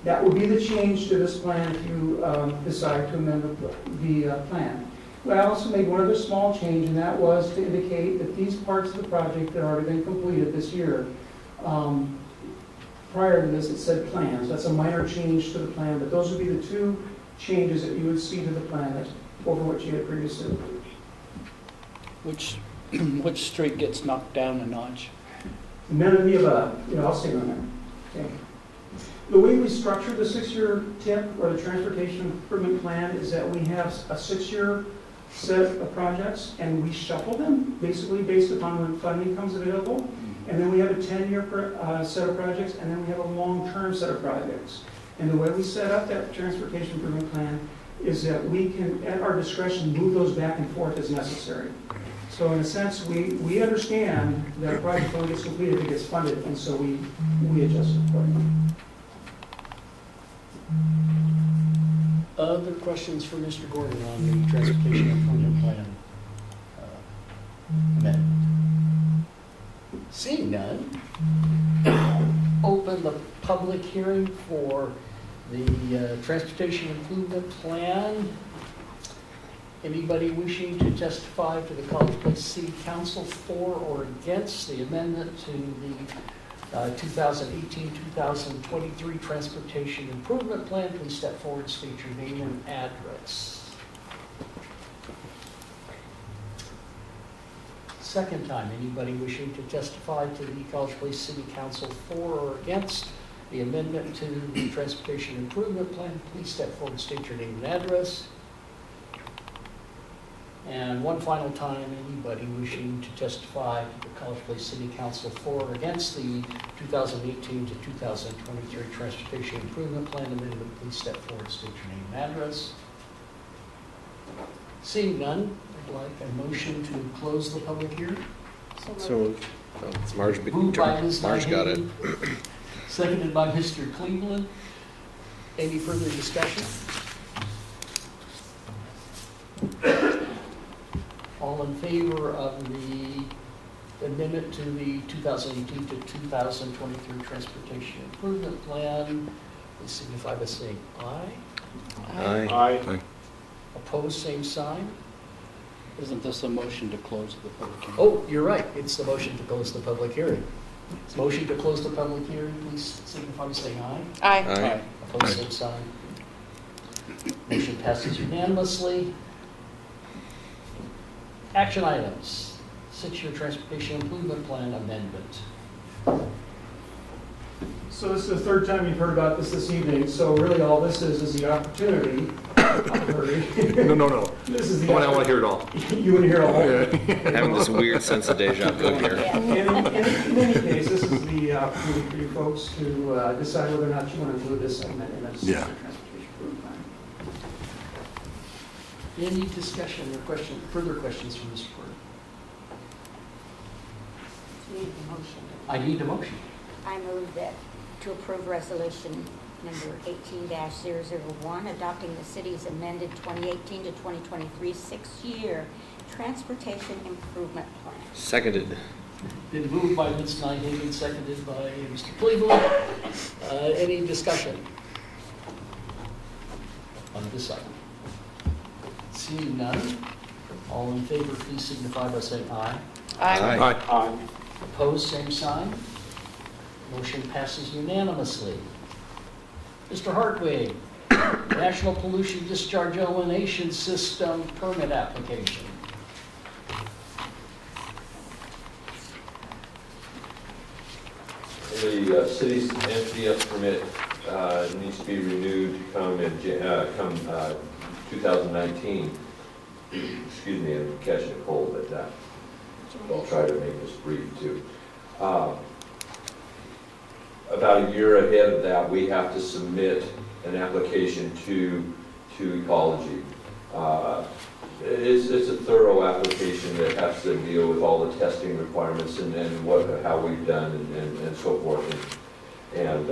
That will be the change to this plan if you decide to amend the plan. Well, I also made one other small change, and that was to indicate that these parts of the project that have already been completed this year, prior to this, it said plans. That's a minor change to the plan, but those would be the 2 changes that you would see to the plan over what you had previously approved. Which street gets knocked down a notch? None of the above. I'll stay on that. Okay. The way we structure the 6-year TIP or the transportation improvement plan is that we have a 6-year set of projects and we shuffle them basically based upon when funding comes available. And then we have a 10-year set of projects and then we have a long-term set of projects. And the way we set up that transportation improvement plan is that we can, at our discretion, move those back and forth as necessary. So in a sense, we understand that a project only gets completed if it gets funded, and so we adjust it accordingly. Other questions for Mr. Gordon on the transportation improvement plan amendment? Seeing none, open the public hearing for the transportation improvement plan. Anybody wishing to testify to the College Place City Council for or against the amendment to the 2018-2023 Transportation Improvement Plan, please step forward, state your name and address. Second time, anybody wishing to testify to the College Place City Council for or against the amendment to the Transportation Improvement Plan, please step forward, state your name and address. And one final time, anybody wishing to testify to the College Place City Council for or against the 2018 to 2023 Transportation Improvement Plan amendment, please step forward, state your name and address. Seeing none, I'd like a motion to close the public hearing. So, oh, it's Marge. Moved by Ms. Marge got it. Nyhagen, seconded by Mr. Cleveland. Any further discussion? All in favor of the amendment to the 2018 to 2023 Transportation Improvement Plan, please signify by saying aye. Aye. Opposed, same sign. Isn't this a motion to close the public hearing? Oh, you're right, it's the motion to close the public hearing. It's motion to close the public hearing, please signify by saying aye. Aye. Aye. Opposed, same sign. Motion passes unanimously. Action items, 6-year Transportation Improvement Plan amendment. So this is the third time you've heard about this evening, so really all this is the opportunity. No. This is the. I want to hear it all. You want to hear all of it? Having this weird sense of deja vu here. And in any case, this is the opportunity for you folks to decide whether or not you want to include this segment in this Yeah. transportation improvement plan. Any discussion or further questions from this board? Need a motion. I need a motion. I move that to approve resolution number 18-001, adopting the city's amended 2018 to 2023 6-year transportation improvement plan. Seconded. Been moved by Ms. Nyhagen, seconded by Mr. Cleveland. Any discussion on this item? Seeing none, all in favor, please signify by saying aye. Aye. Opposed, same sign. Motion passes unanimously. Mr. Hartwig, National Pollution Discharge Elimination System permit application. The city's NPS permit needs to be renewed come 2019. Excuse me, I'm catching a cold, but I'll try to make this brief too. About a year ahead of that, we have to submit an application to Ecology. It's a thorough application that has to deal with all the testing requirements and how we've done and so forth. And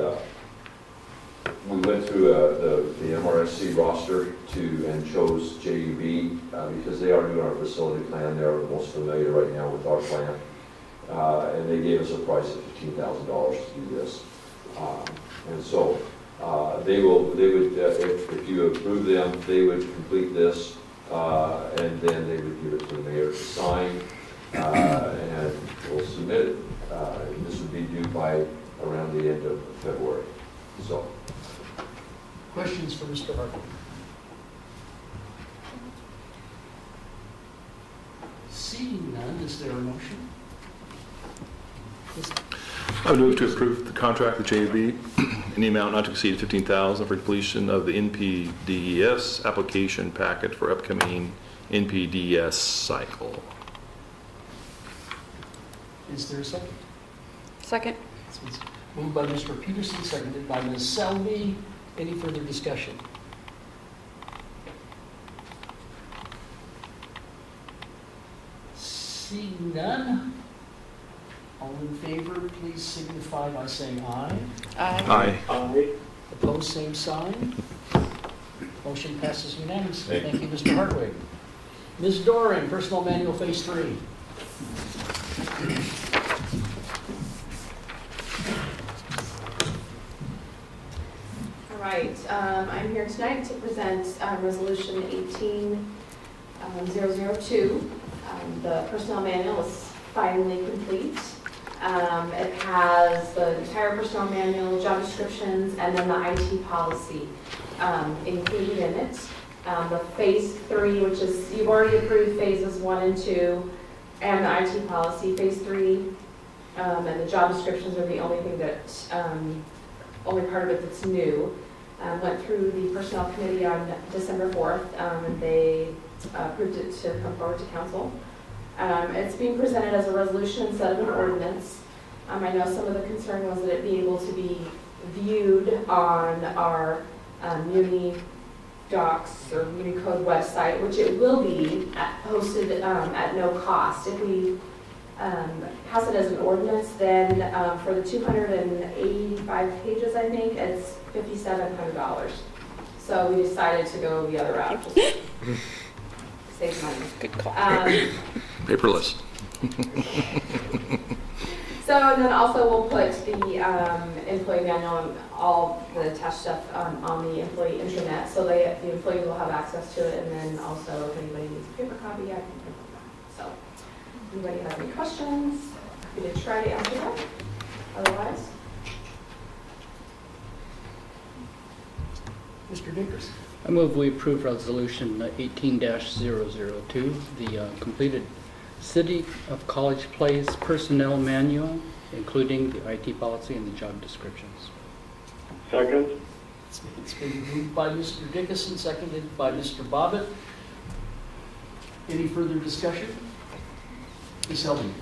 we went through the MRSC roster and chose JUB because they are doing our facility plan. They're the most familiar right now with our plan. And they gave us a price of $15,000 to do this. And so they would, if you approve them, they would complete this, and then they would give it to the mayor to sign, and we'll submit it. This would be due by around the end of February. So, Questions for Mr. Hartwig? Seeing none, is there a motion? I would move to approve the contract with JB in the amount not to exceed $15,000 for completion of the NPDES application packet for upcoming NPDES cycle. Is there a second? Second. It's moved by Mr. Peterson, seconded by Ms. Selby. Any further discussion? Seeing none, all in favor, please signify by saying aye. Aye. Opposed, same sign. Motion passes unanimously. Thank you, Mr. Hartwig. Ms. Doran, Personnel Manual Phase 3. All right, I'm here tonight to present Resolution 18002. The personnel manual is finally complete. It has the entire personnel manual, job descriptions, and then the IT policy included in it. The Phase 3, which is, you've already approved Phases 1 and 2, and the IT policy. Phase 3 and the job descriptions are the only thing that, only part of it that's new. Went through the Personnel Committee on December 4th, and they approved it to come forward to council. It's being presented as a resolution instead of an ordinance. I know some of the concern was that it be able to be viewed on our Muni Docs or Unicode website, which it will be hosted at no cost. If we pass it as an ordinance, then for the 285 pages, I think, it's $5,700. So we decided to go the other route, just save money. Good call. Paperless. So, and then also we'll put the employee manual and all the attached stuff on the employee intranet, so the employees will have access to it, and then also if anybody needs a paper copy, I can print them out. So, if anybody has any questions, happy to try to answer them. Otherwise, Mr. Dickerson. I move we approve resolution 18-002, the completed City of College Place personnel manual, including the IT policy and the job descriptions. Second. It's been moved by Mr. Dickerson, seconded by Mr. Bobbitt. Any further discussion? Ms. Helbing.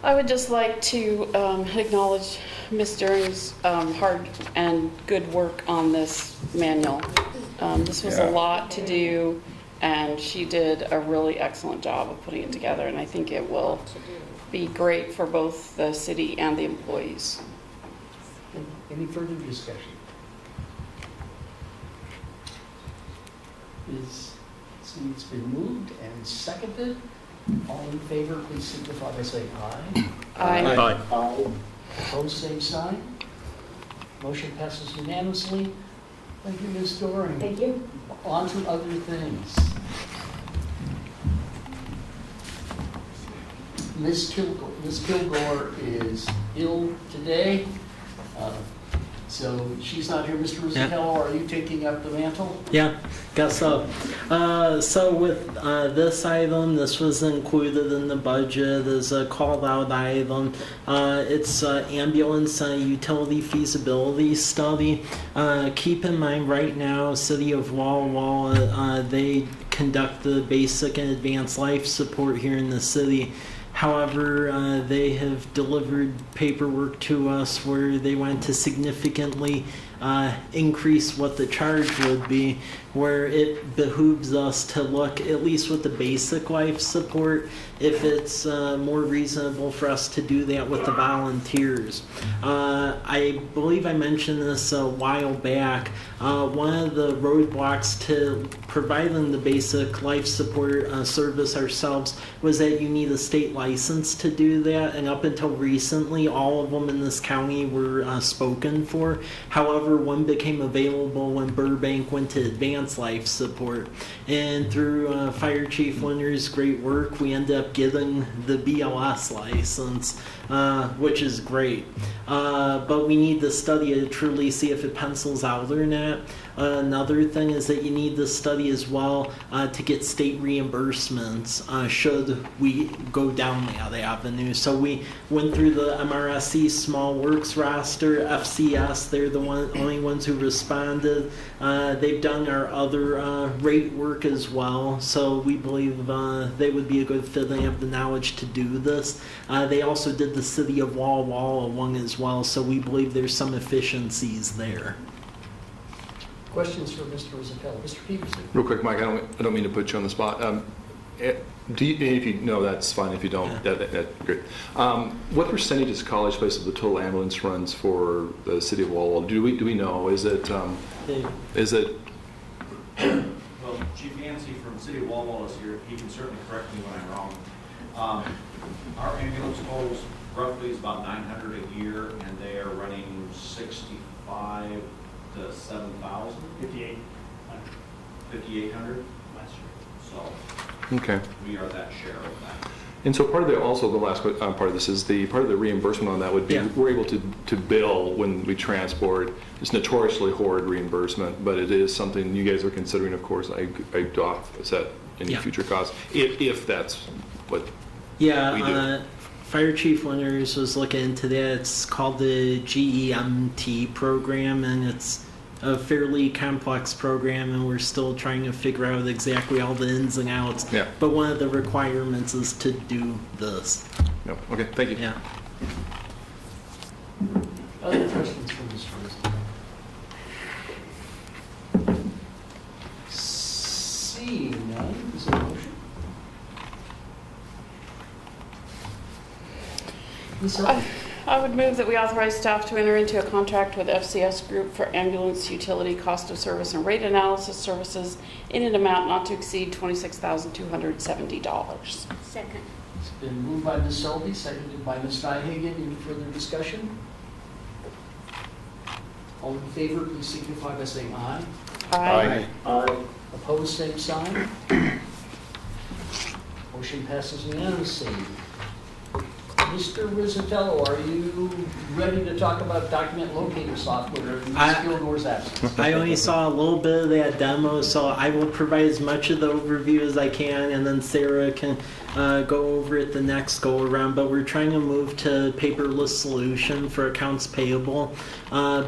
I would just like to acknowledge Ms. Dern's hard and good work on this manual. This was a lot to do, and she did a really excellent job of putting it together, and I think it will be great for both the city and the employees. Any further discussion? It's been moved and seconded. All in favor, please signify by saying aye. Aye. Aye. Opposed, same sign. Motion passes unanimously. Thank you, Ms. Doring. thank you. On to other things. Ms. Kilgore is ill today, so she's not here. Mr. Rosatello, are you taking up the mantle? Yeah, guess so. So with this item, this was included in the budget as a called-out item. It's ambulance utility feasibility study. Keep in mind right now, City of Walla Walla, they conduct the basic and advanced life support here in the city. However, they have delivered paperwork to us where they want to significantly increase what the charge would be, where it behooves us to look, at least with the basic life support, if it's more reasonable for us to do that with the volunteers. I believe I mentioned this a while back. One of the roadblocks to providing the basic life support service ourselves was that you need a state license to do that, and up until recently, all of them in this county were spoken for. However, one became available when Burbank went to advanced life support, and through Fire Chief Winter's great work, we ended up getting the BLS license, which is great. But we need to study to truly see if it pencils out or not. Another thing is that you need to study as well to get state reimbursements should we go down that avenue. So we went through the MRSC Small Works roster, FCS, they're the only ones who responded. They've done our other rate work as well, so we believe they would be a good fit. They have the knowledge to do this. They also did the City of Walla Walla one as well, so we believe there's some efficiencies there. Questions for Mr. Rosatello? Mr. Peterson? Real quick, Mike, I don't mean to put you on the spot. Do you, if you know, that's fine. If you don't, that's great. What percentage is College Place of the total ambulance runs for the City of Walla Walla? Do we know? Is it? Well, Chief Yancey from City of Walla Walla is here. He can certainly correct me when I'm wrong. Our ambulance totals roughly is about 900 a year, and they are running 65 to 7,000. 5,800 last year. So okay. We are that share of that. And so part of the last part of this is the part of the reimbursement on that would be we're able to bill when we transport. It's notoriously horrid reimbursement, but it is something you guys are considering, of course. I offset any future costs if that's what we do. Fire Chief Winters was looking into that. It's called the GEMT program, and it's a fairly complex program, and we're still trying to figure out exactly all the ins and outs. Yeah. But one of the requirements is to do this. No. Okay, thank you. Yeah. Other questions for Mr. Rosatello? Ms. Selby? I would move that we authorize staff to enter into a contract with FCS Group for ambulance utility cost of service and rate analysis services in an amount not to exceed $26,270. Second. It's been moved by Ms. Selby, seconded by Ms. Nyhagen. Any further discussion? All in favor, please signify by saying aye. Aye. Aye. Opposed, same sign. Motion passes unanimously. Mr. Rizzatello, are you ready to talk about document locator software in Ms. Kilgore's absence? I only saw a little bit of that demo, so I will provide as much of the overview as I can, and then Sarah can go over it the next go around. But we're trying to move to paperless solution for accounts payable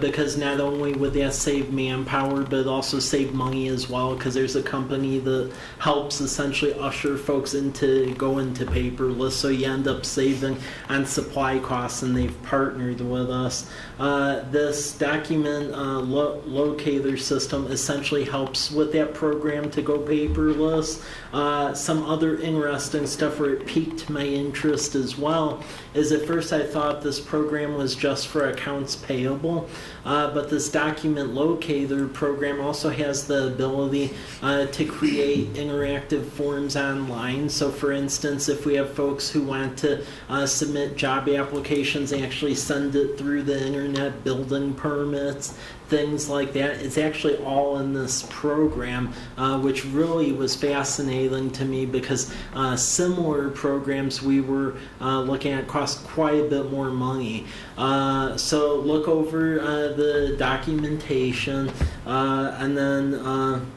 because not only would that save manpower, but it also save money as well, because there's a company that helps essentially usher folks into going to paperless, so you end up saving on supply costs, and they've partnered with us. This document locator system essentially helps with that program to go paperless. Some other interesting stuff where it piqued my interest as well is at first I thought this program was just for accounts payable, but this document locator program also has the ability to create interactive forms online. So for instance, if we have folks who want to submit job applications, they actually send it through the internet, building permits, things like that. It's actually all in this program, which really was fascinating to me because similar programs we were looking at cost quite a bit more money. So look over the documentation and then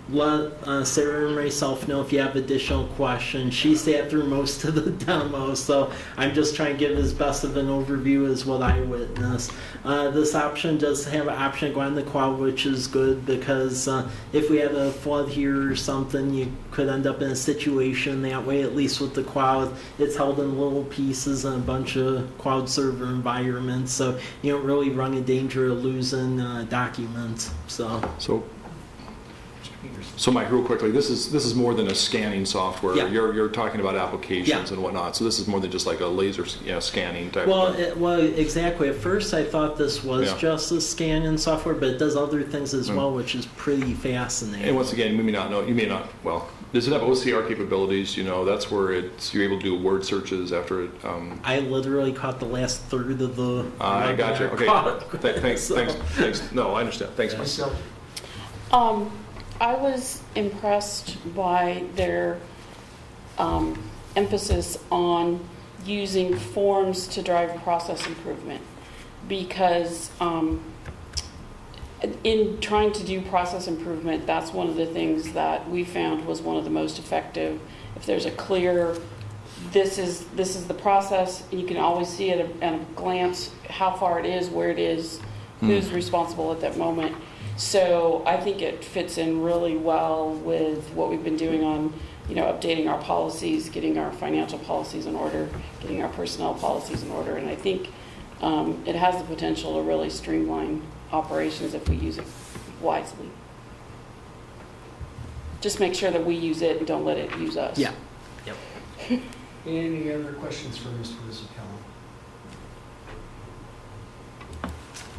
let Sarah and myself know if you have additional questions. She sat through most of the demo, so I'm just trying to give as best of an overview as what I witnessed. This option does have an option to go on the cloud, which is good because if we had a flood here or something, you could end up in a situation that way. At least with the cloud, it's held in little pieces in a bunch of cloud server environments, so you don't really run a danger of losing documents. So Mike, real quickly, this is more than a scanning software. Yeah. You're talking about applications Yeah. and whatnot. So this is more than just like a laser scanning type Well, of thing. well, exactly. At first, I thought this was Yeah. just a scanning software, but it does other things as well, which is pretty fascinating. And once again, you may not know. You may not. Well, does it have OCR capabilities? You know, that's where you're able to do word searches after it. I literally caught the last third of the. I got you. Okay. Thanks. No, I understand. Thanks, Mike. So, I was impressed by their emphasis on using forms to drive process improvement because in trying to do process improvement, that's one of the things that we found was one of the most effective. If there's a clear, this is the process, you can always see at a glance how far it is, where it is, who's responsible at that moment. So I think it fits in really well with what we've been doing on, updating our policies, getting our financial policies in order, getting our personnel policies in order. And I think it has the potential to really streamline operations if we use it wisely. Just make sure that we use it and don't let it use us. Yeah. Yep. any other questions for Mr. Rizzatello?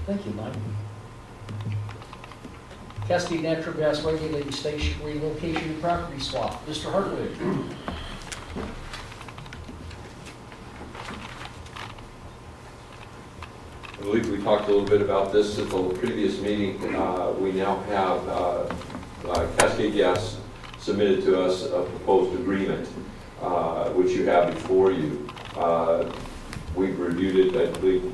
Thank you, Mike. Cascade Natural Gas Regulating Station relocation and property swap. Mr. Hartwig. I believe we talked a little bit about this at the previous meeting. We now have Cascade Gas submitted to us a proposed agreement, which you have before you. We've reviewed it. I believe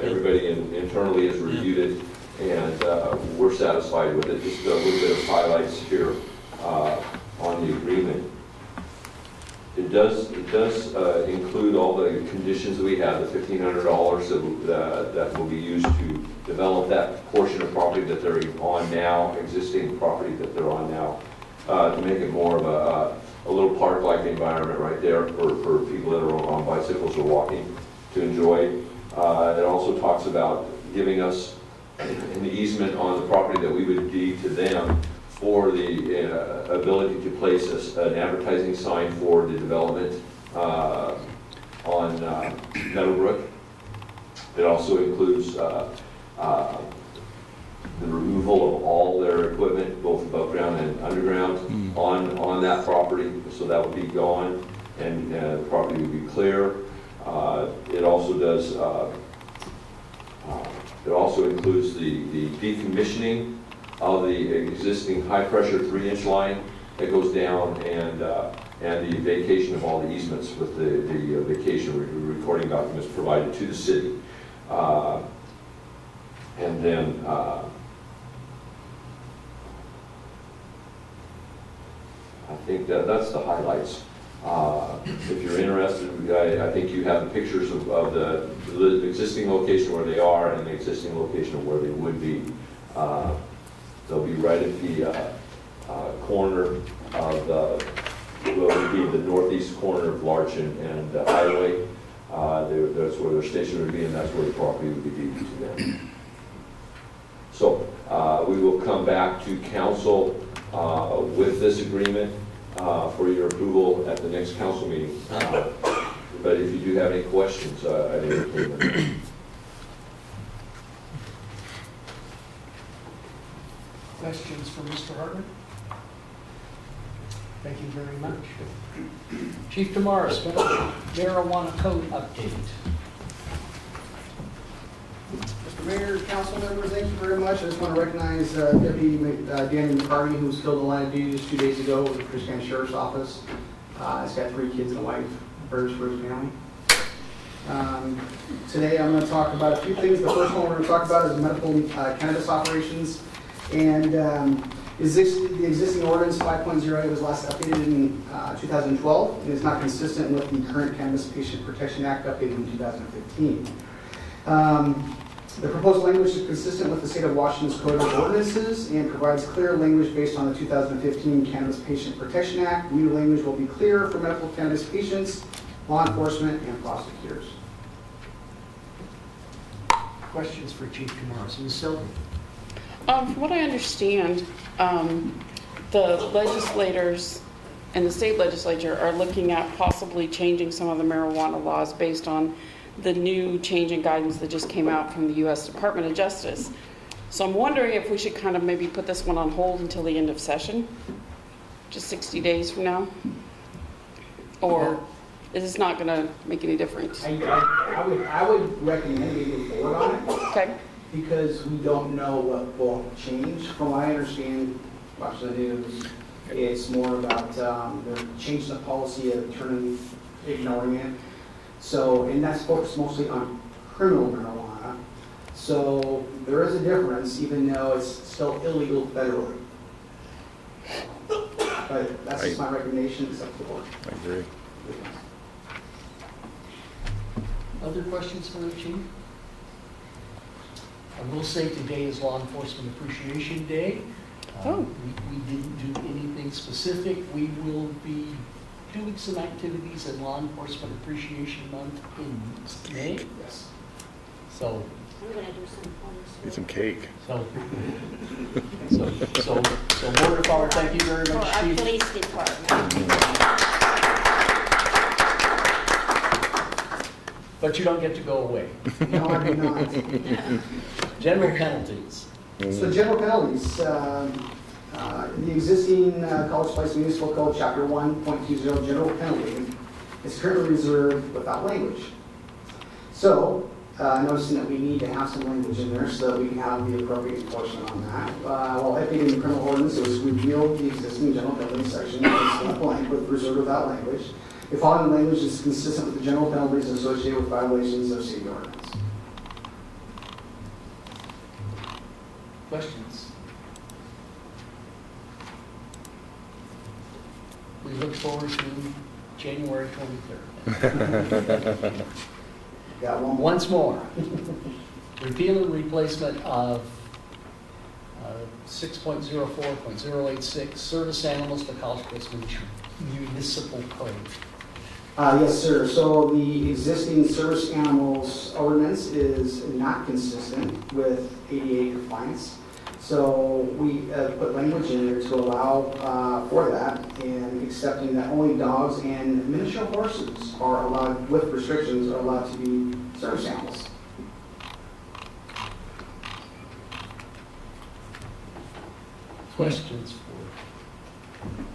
everybody internally has reviewed it, and we're satisfied with it. Just a little bit of highlights here on the agreement. It does include all the conditions that we have, the $1,500 that will be used to develop that portion of property that they're on now, existing property that they're on now, to make it more of a little park-like environment right there for people that are on bicycles or walking to enjoy. It also talks about giving us an easement on the property that we would deed to them for the ability to place an advertising sign for the development on Meadowbrook It also includes the removal of all their equipment, both above ground and underground, on that property. So that would be gone, and the property would be clear. It also does. It also includes the decommissioning of the existing high-pressure 3-inch line that goes down, and the vacation of all the easements with the vacation recording documents provided to the city. And then I think that's the highlights. If you're interested, I think you have the pictures of the existing location where they are and the existing location of where they would be. They'll be right at the corner of what would be the northeast corner of Larch and Highway. That's where their station would be, and that's where the property would be deeded to them. So we will come back to council with this agreement for your approval at the next council meeting. But if you do have any questions, I'd entertain them. Questions for Mr. Hartman? Thank you very much. Chief Damaris, marijuana code update. Mr. Mayor, council members, thank you very much. I just want to recognize Deputy Danny McCarty, who was killed in the line of duty just 2 days ago with the Christian County Sheriff's Office. He's got 3 kids and a wife, prayers for his family. Today I'm going to talk about a few things. The first one we're going to talk about is medical cannabis operations. And the existing ordinance 5.08 was last updated in 2012 and is not consistent with the current Cannabis Patient Protection Act updated in 2015. The proposed language is consistent with the state of Washington's Code of Ordinances and provides clear language based on the 2015 Cannabis Patient Protection Act. New language will be clear for medical cannabis patients, law enforcement, and prosecutors. Questions for Chief Damaris? Ms. Sylvia? From what I understand, the legislators and the state legislature are looking at possibly changing some of the marijuana laws based on the new change in guidance that just came out from the U.S. Department of Justice. So I'm wondering if we should kind of maybe put this one on hold until the end of session, just 60 days from now? Or is this not going to make any difference? I would recommend moving forward on it. Okay. Because we don't know what will change. From what I understand, watching the news, it's more about they're changing the policy of ignoring it. So, and that's focused mostly on criminal marijuana. So there is a difference, even though it's still illegal federally. But that's just my recommendation. It's up to the board. I agree. Other questions for the chief? I will say today is Law Enforcement Appreciation Day. We didn't do anything specific. We will be doing some activities in Law Enforcement Appreciation Month in May. Yes. So. We're going to do some fun. Need some cake. So Border Fire, thank you very much, For our Chief. police department. But you don't get to go away. No, I do not. General penalties. So general penalties, the existing College Place Municipal Code, Chapter 1.20, general penalty, is currently reserved without language. So, noticing that we need to have some language in there so that we can have the appropriate enforcement on that. While updating the criminal ordinance, it was repealed the existing general penalty section that is blank with reserved without language. The following language is consistent with the general penalties associated with violations of city ordinance. Questions? We look forward to January 23rd. Got one more. Once more. Repeal and replacement of 6.04.086, service animals for College Place Municipal Code. Yes, sir. So the existing service animals ordinance is not consistent with ADA compliance. So we put language in there to allow for that, and accepting that only dogs and miniature horses are allowed, with restrictions, are allowed to be service animals. questions for?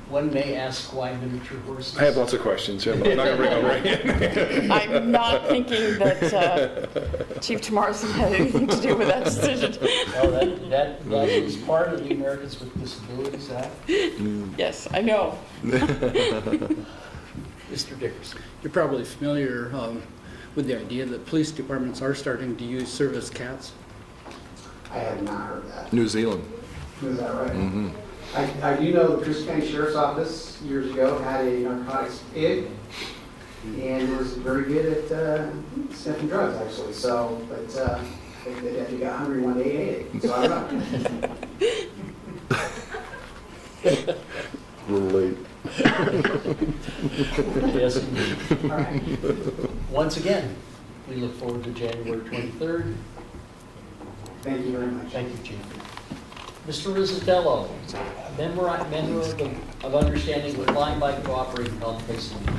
One may ask why miniature horses. I have lots of questions. I'm not going to bring them right in. I'm not thinking that Chief Tamarson had anything to do with that decision. Well, that is part of the Americans with Disabilities Act. Yes, I know. Mr. Dickerson. You're probably familiar with the idea that police departments are starting to use service cats. I had not heard that. New Zealand. Is that right? Mm-hmm. I do know the Pierce County Sheriff's Office years ago had a narcotics pig and was very good at sniffing drugs, actually. So, but they got hungry one day and ate it. So I don't know. Relate. Yes, indeed. All right. Once again, we look forward to January 23rd. Thank you very much. Thank you, Chief. Mr. Rizzatello, member of understanding with Line Bike Cooperative Health Facility.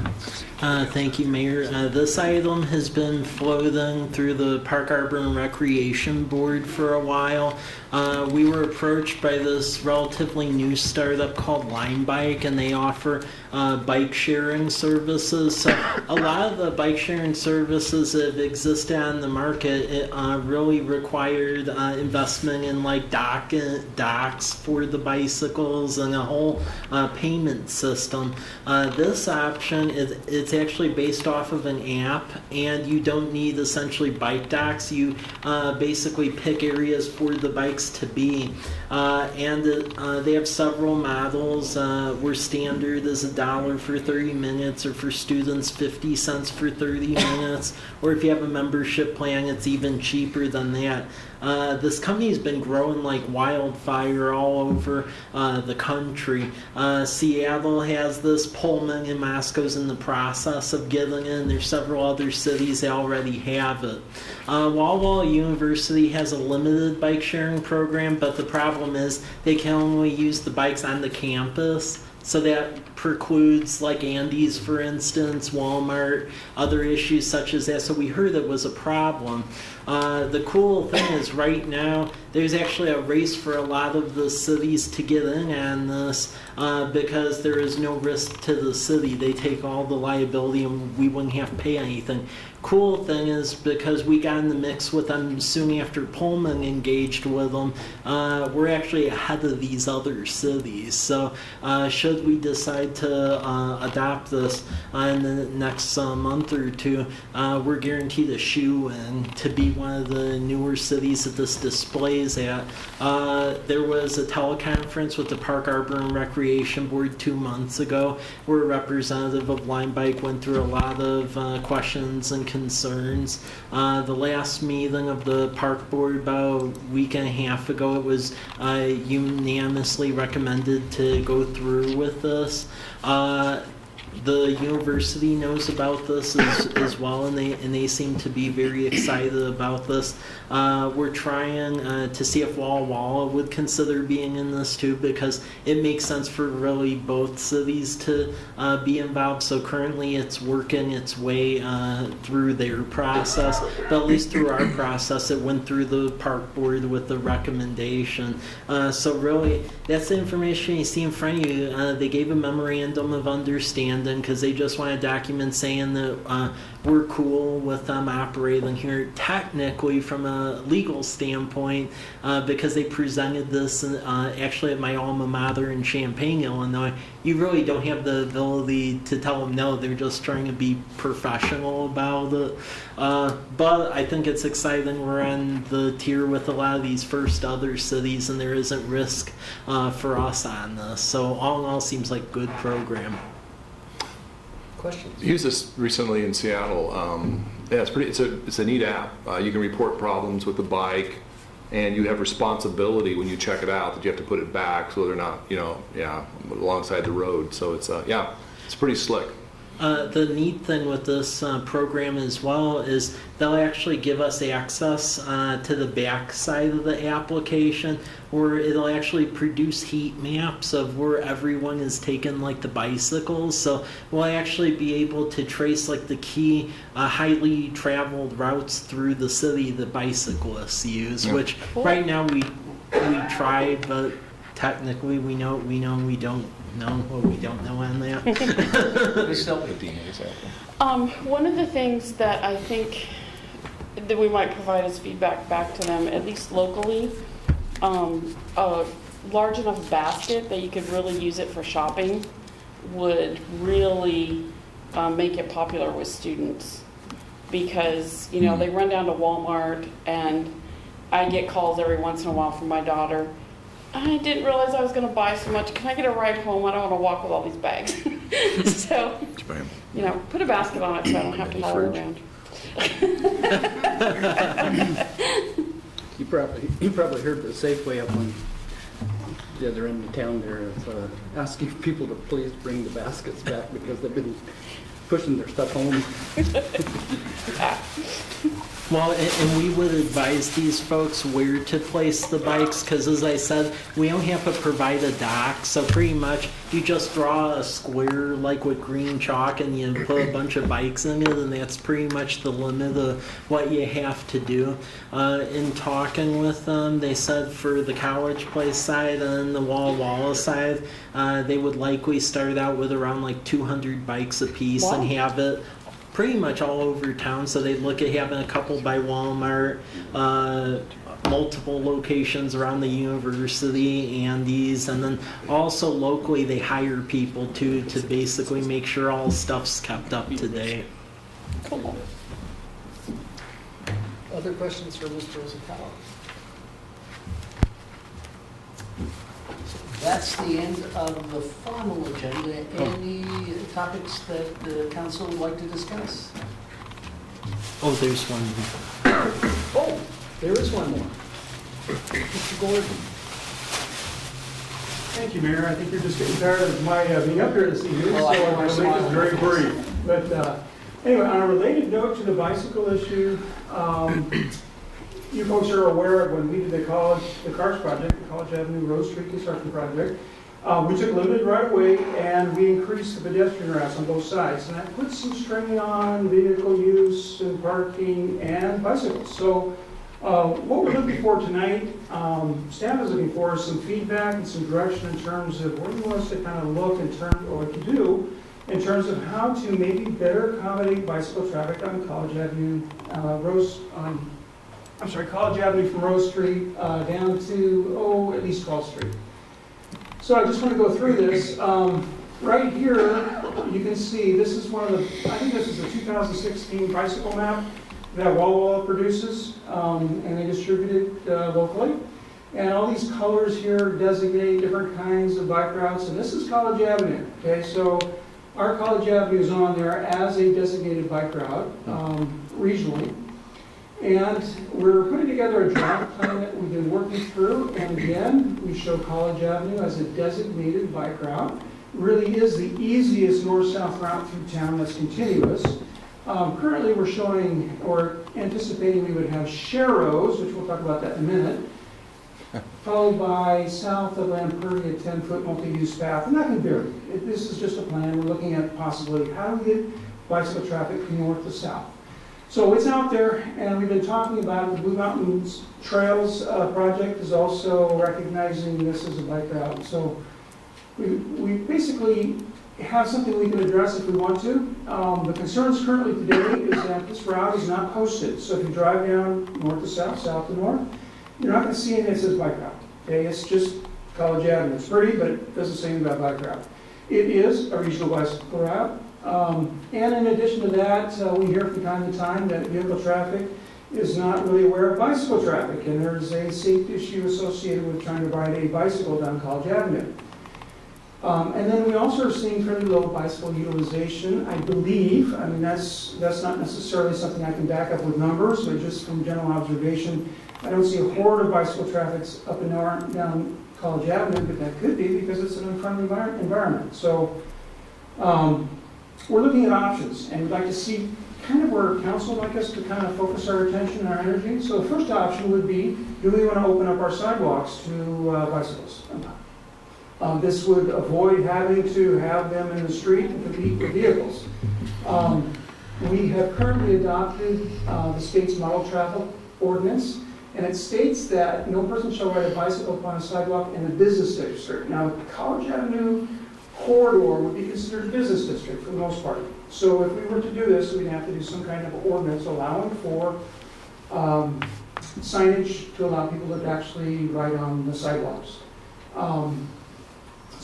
Thank you, Mayor. This item has been floating through the Park Arbor and Recreation Board for a while. We were approached by this relatively new startup called Line Bike, and they offer bike sharing services. So a lot of the bike sharing services that exist on the market really required investment in like docks for the bicycles and a whole payment system. This option it's actually based off of an app, and you don't need essentially bike docks. You basically pick areas for the bikes to be, and they have several models where standard is $1 for 30 minutes, or for students 50 cents for 30 minutes, or if you have a membership plan it's even cheaper than that. This company's been growing like wildfire all over the country. Seattle has this, Pullman and Moscow's in the process of getting in. There's several other cities that already have it. Walla University has a limited bike sharing program, but the problem is they can only use the bikes on the campus. So that precludes like Andy's, for instance, Walmart, other issues such as that. So we heard it was a problem. The cool thing is right now there's actually a race for a lot of the cities to get in on this because there is no risk to the city. They take all the liability and we wouldn't have to pay anything. Cool thing is because we got in the mix with them soon after Pullman engaged with them, we're actually ahead of these other cities. So should we decide to adopt this in the next month or two, we're guaranteed a shoe-in to be one of the newer cities that this displays at. There was a teleconference with the Park Arbor and Recreation Board 2 months ago where a representative of Line Bike went through a lot of questions and concerns. The last meeting of the park board about a week and a half ago, it was unanimously recommended to go through with this. The university knows about this as well, and they seem to be very excited about this. We're trying to see if Walla Walla would consider being in this too, because it makes sense for really both cities to be involved. So currently it's working its way through their process, but at least through our process it went through the park board with the recommendation. So really that's the information you see in front of you. They gave a memorandum of understanding because they just want a document saying that we're cool with them operating here. Technically, from a legal standpoint, because they presented this actually at my alma mater in Champaign, Illinois, you really don't have the ability to tell them no. They're just trying to be professional about it. But I think it's exciting. We're on the tier with a lot of these first other cities, and there isn't risk for us on this. So all in all, seems like a good program. Questions? Used this recently in Seattle. Yeah, it's a neat app. You can report problems with the bike, and you have responsibility when you check it out that you have to put it back so they're not, alongside the road. So it's it's pretty slick. The neat thing with this program as well is they'll actually give us access to the back side of the application, where it'll actually produce heat maps of where everyone is taking like the bicycles. So we'll actually be able to trace like the key highly traveled routes through the city that bicyclists use, which right now we tried, but technically we know, we don't know what we don't know on that. One of the things that I think that we might provide as feedback back to them, at least locally, a large enough basket that you could really use it for shopping would really make it popular with students. Because, you know, they run down to Walmart, and I get calls every once in a while from my daughter. I didn't realize I was going to buy so much. Can I get a ride home? I don't want to walk with all these bags. So, you know, put a basket on it so I don't have to haul it around. You probably heard the Safeway up on the other end of town there of asking people to please bring the baskets back because they've been pushing their stuff home. Well, and we would advise these folks where to place the bikes, because as I said, we don't have to provide a dock, so pretty much you just draw a square like with green chalk and you put a bunch of bikes in it, and that's pretty much the limit of what you have to do. In talking with them, they said for the College Place side and the Walla Walla side, they would likely start out with around like 200 bikes a piece. Wow. And have it pretty much all over town, so they look at having a couple by Walmart, multiple locations around the university, Andes, and then also locally they hire people to basically make sure all stuff's kept up to date. Cool. Other questions for Mr. Rosakawa? That's the end of the formal agenda. Any topics that the council would like to discuss? Oh, there's one more. Oh, there is one more. Mr. Gordon. Thank you, Mayor. I think you're just getting tired of my being up here this evening, Well, so I'm going to make this very brief. But anyway, on a related note to the bicycle issue, you folks are aware of when we did the CARS project, the College Avenue Rose Street Construction Project, we took limited right-of-way and we increased the pedestrian routes on both sides. And that put some strain on vehicle use and parking and bicycles. So what we're looking for tonight, staff is looking for some feedback and some direction in terms of where you want us to kind of look in terms, or to do, in terms of how to maybe better accommodate bicycle traffic on College Avenue, College Avenue from Rose Street down to, at least 12th Street. So I just want to go through this. Right here, you can see, this is one of the, I think this is a 2016 bicycle map that Walla Walla produces, and they distribute it locally. And all these colors here designate different kinds of bike routes, and this is College Avenue, okay? So our College Avenue is on there as a designated bike route regionally. And we're putting together a draft plan that we've been working through, and again, we show College Avenue as a designated bike route. Really is the easiest north-south route through town that's continuous. Currently, we're showing, or anticipating we would have Sharrows, which we'll talk about that in a minute, followed by south of Lamperti, a 10-foot multi-use path, and that can vary. This is just a plan. We're looking at possibly how do we get bicycle traffic from north to south. So it's out there, and we've been talking about it. The Blue Mountains Trails project is also recognizing this as a bike route. So we basically have something we can address if we want to. The concerns currently today is that this route is not posted. So if you drive down north to south, south to north, you're not going to see anything that says bike route. Okay, it's just College Avenue. It's pretty, but it doesn't say anything about bike route. It is a regional bicycle route. And in addition to that, we hear from time to time that vehicle traffic is not really aware of bicycle traffic, and there's a safety issue associated with trying to ride a bicycle down College Avenue. And then we also are seeing fairly low bicycle utilization, I believe. I mean, that's not necessarily something I can back up with numbers, but just from general observation, I don't see a horde of bicycle traffic up and down College Avenue, but that could be because it's an unfriendly environment. So we're looking at options, and we'd like to see kind of where council would like us to kind of focus our attention and our energy. So the first option would be, do we want to open up our sidewalks to bicycles? This would avoid having to have them in the street and compete with vehicles. We have currently adopted the state's model traffic ordinance, And it states that no person shall ride a bicycle upon a sidewalk in the business district. Now, College Avenue corridor would be considered a business district for the most part. So if we were to do this, we'd have to do some kind of ordinance allowing for signage to allow people to actually ride on the sidewalks. So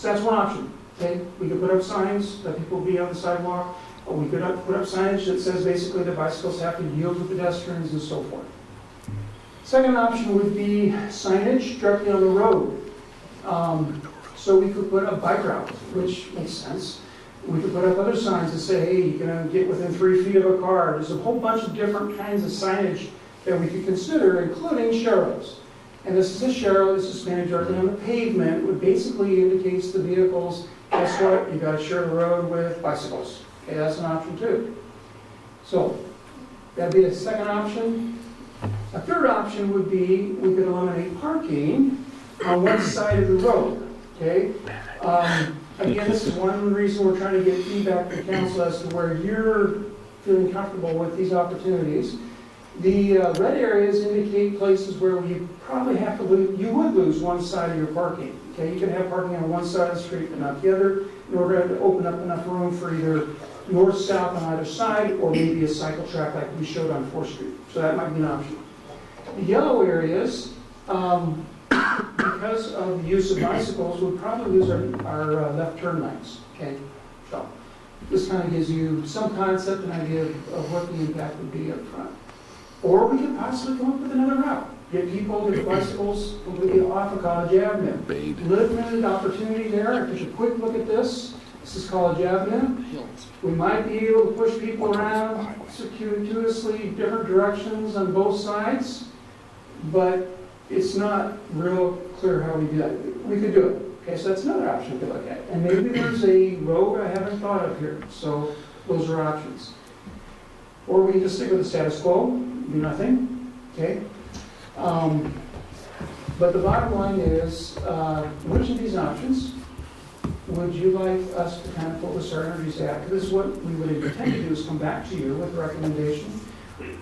that's one option. Okay, we could put up signs that people be on the sidewalk, or we could put up signage that says basically that bicycles have to yield to pedestrians and so forth. Second option would be signage directly on the road. So we could put up bike routes, which makes sense. We could put up other signs that say, hey, you're going to get within 3 feet of a car. There's a whole bunch of different kinds of signage that we could consider, including sharrows. And this is a sharrow that's suspended directly on the pavement, which basically indicates to vehicles, guess what, you got to share the road with bicycles. Okay, that's an option too. So that'd be a second option. A third option would be we could eliminate parking on one side of the road. Okay. Again, this is one reason we're trying to get feedback from council as to where you're feeling comfortable with these opportunities. The red areas indicate places where you probably have to lose, you would lose one side of your parking. Okay, you can have parking on one side of the street but not the other in order to open up enough room for either north, south on either side, or maybe a cycle track like we showed on 4th Street. So that might be an option. The yellow areas, because of the use of bicycles, we'll probably lose our left turn lanes. Okay, so this kind of gives you some concept and idea of what the impact would be up front. Or we could possibly come up with another route. Get people with bicycles completely off of College Avenue. Limited opportunity there. Take a quick look at this. This is College Avenue. We might be able to push people around circuitously different directions on both sides, but it's not real clear how we do that. We could do it. Okay, so that's another option we could look at. And maybe there's a road I haven't thought of here. So those are options. Or we can just stick with the status quo, do nothing. Okay. But the bottom line is, which of these options would you like us to kind of focus our energies at? Because this is what we would intend to do, is come back to you with a recommendation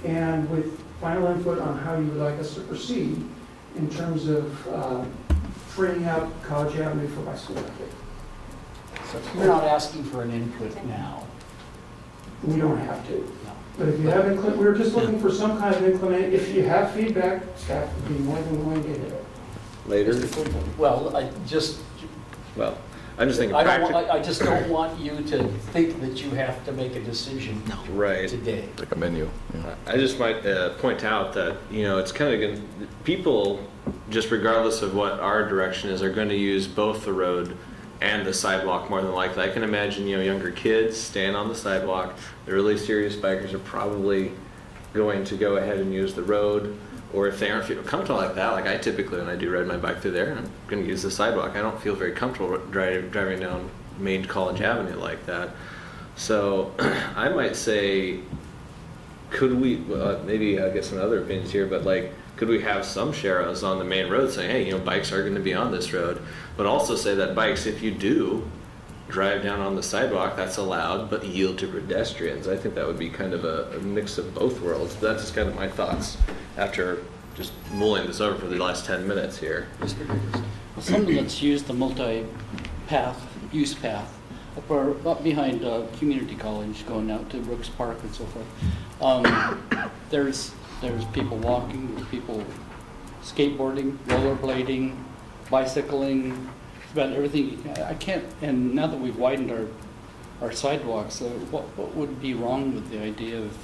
and with final input on how you would like us to proceed in terms of training out College Avenue for bicycle traffic. So you're not asking for an input now? We don't have to. No. But if you have, we're just looking for some kind of inclination. If you have feedback, staff would be more than willing to hear it. Later? Well, Well, I'm just thinking I just don't want you to think that you have to make a decision right today. Like a menu. Yeah. I just might point out that, it's kind of going to, people, just regardless of what our direction is, are going to use both the road and the sidewalk more than likely. I can imagine, younger kids staying on the sidewalk. The really serious bikers are probably going to go ahead and use the road. Or if they aren't feeling comfortable like that, like I typically, when I do ride my bike through there, I'm going to use the sidewalk. I don't feel very comfortable driving down Main College Avenue like that. So I might say, could we, maybe I'll get some other opinions here, but could we have some sharrows on the main road saying, hey, bikes are going to be on this road, but also say that bikes, if you do drive down on the sidewalk, that's allowed, but yield to pedestrians. I think that would be kind of a mix of both worlds. That's just kind of my thoughts after just mulling this over for the last 10 minutes here. Something that's used the use path, up behind Community College, going out to Brooks Park and so forth. There's people walking, there's people skateboarding, rollerblading, bicycling, about everything. I can't, and now that we've widened our sidewalks, what would be wrong with the idea of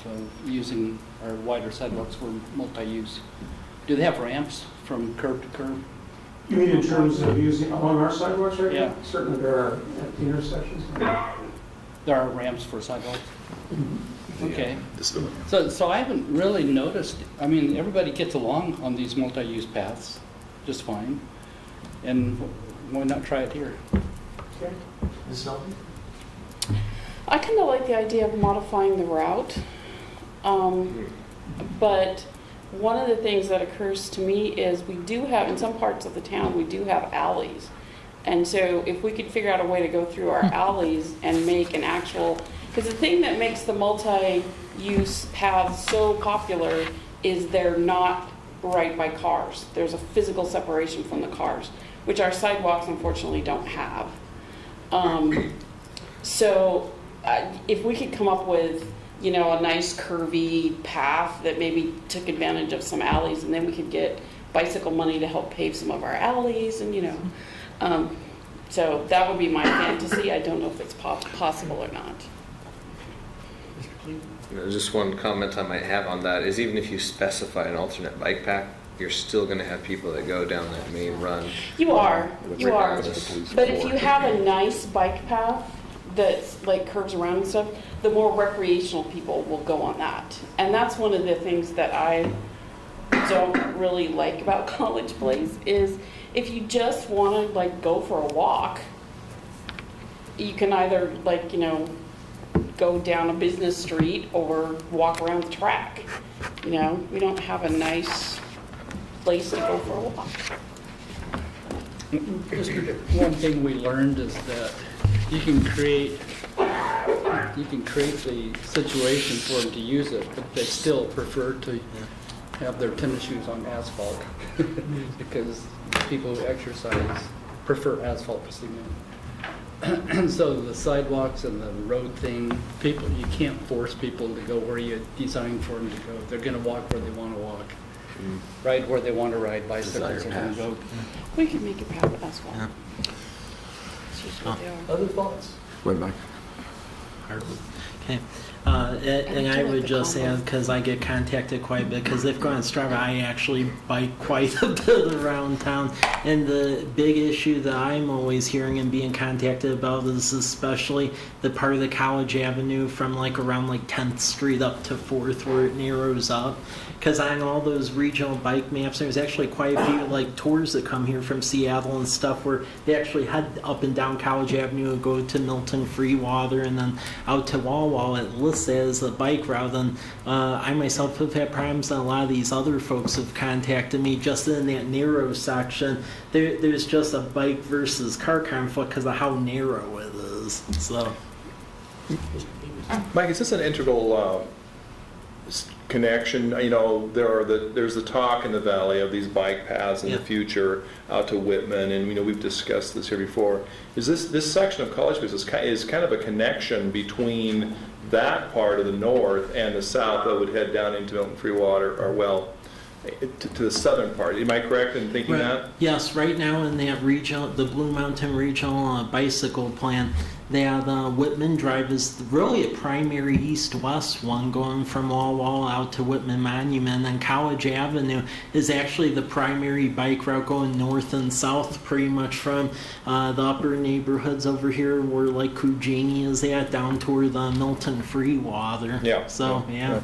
using our wider sidewalks for multi-use? Do they have ramps from curb to curb? You mean in terms of using along our sidewalks right Yeah. now? Certainly there are at the intersections. There are ramps for sidewalks? Mm-hmm. Okay. So I haven't really noticed, everybody gets along on these multi-use paths just fine. And why not try it here? Okay. Ms. Selby? I kind of like the idea of modifying the route, but one of the things that occurs to me is we do have, in some parts of the town, we do have alleys. And so if we could figure out a way to go through our alleys and make an actual, because the thing that makes the multi-use paths so popular is they're not right by cars. There's a physical separation from the cars, which our sidewalks unfortunately don't have. So if we could come up with, you know, a nice curvy path that maybe took advantage of some alleys, and then we could get bicycle money to help pave some of our alleys, and, you know. So that would be my fantasy. I don't know if it's possible or not. Just one comment I might have on that is even if you specify an alternate bike path, you're still going to have people that go down that main run. You are. regardless. But if you have a nice bike path that's like curves around and stuff, the more recreational people will go on that. And that's one of the things that I don't really like about College Place is if you just want to like go for a walk, you can either like, you know, go down a business street or walk around the track. You know, we don't have a nice place to go for a walk. One thing we learned is that you can create the situation for them to use it, but they still prefer to have their tennis shoes on asphalt because people who exercise prefer asphalt to cement. And so the sidewalks and the road thing, you can't force people to go where you designed for them to go. They're going to walk where they want to walk, ride where they want to ride bicycles and go. We can make it path with asphalt. It's just what they are. Other thoughts? Way back. Okay. And I would just add, because I get contacted quite a bit, because they've gone Strava, I actually bike quite a bit around town. And the big issue that I'm always hearing and being contacted about is especially the part of the College Avenue from like around like 10th Street up to 4th where it narrows up. Because on all those regional bike maps, there's actually quite a few like tours that come here from Seattle and stuff where they actually head up and down College Avenue and go to Milton Freewater and then out to Wall Wall. It lists as a bike route, and I myself have had problems, and a lot of these other folks have contacted me just in that narrow section. There's just a bike versus car conflict because of how narrow it is. So, Mike, is this an integral connection? You know, there's the talk in the valley of these bike paths in the future out to Whitman, and you know we've discussed this here before. Is this section of College Place is kind of a connection between that part of the north and the south that would head down into Milton Freewater, or well, to the southern part? Am I correct in thinking that? Yes, right now in that region, the Blue Mountain Regional Bicycle Plan, that Whitman Drive is really a primary east-west one going from Wall Wall out to Whitman Monument, and College Avenue is actually the primary bike route going north and south pretty much from the upper neighborhoods over here where like Coogini is at down toward the Milton Freewater. Yeah. So, yeah.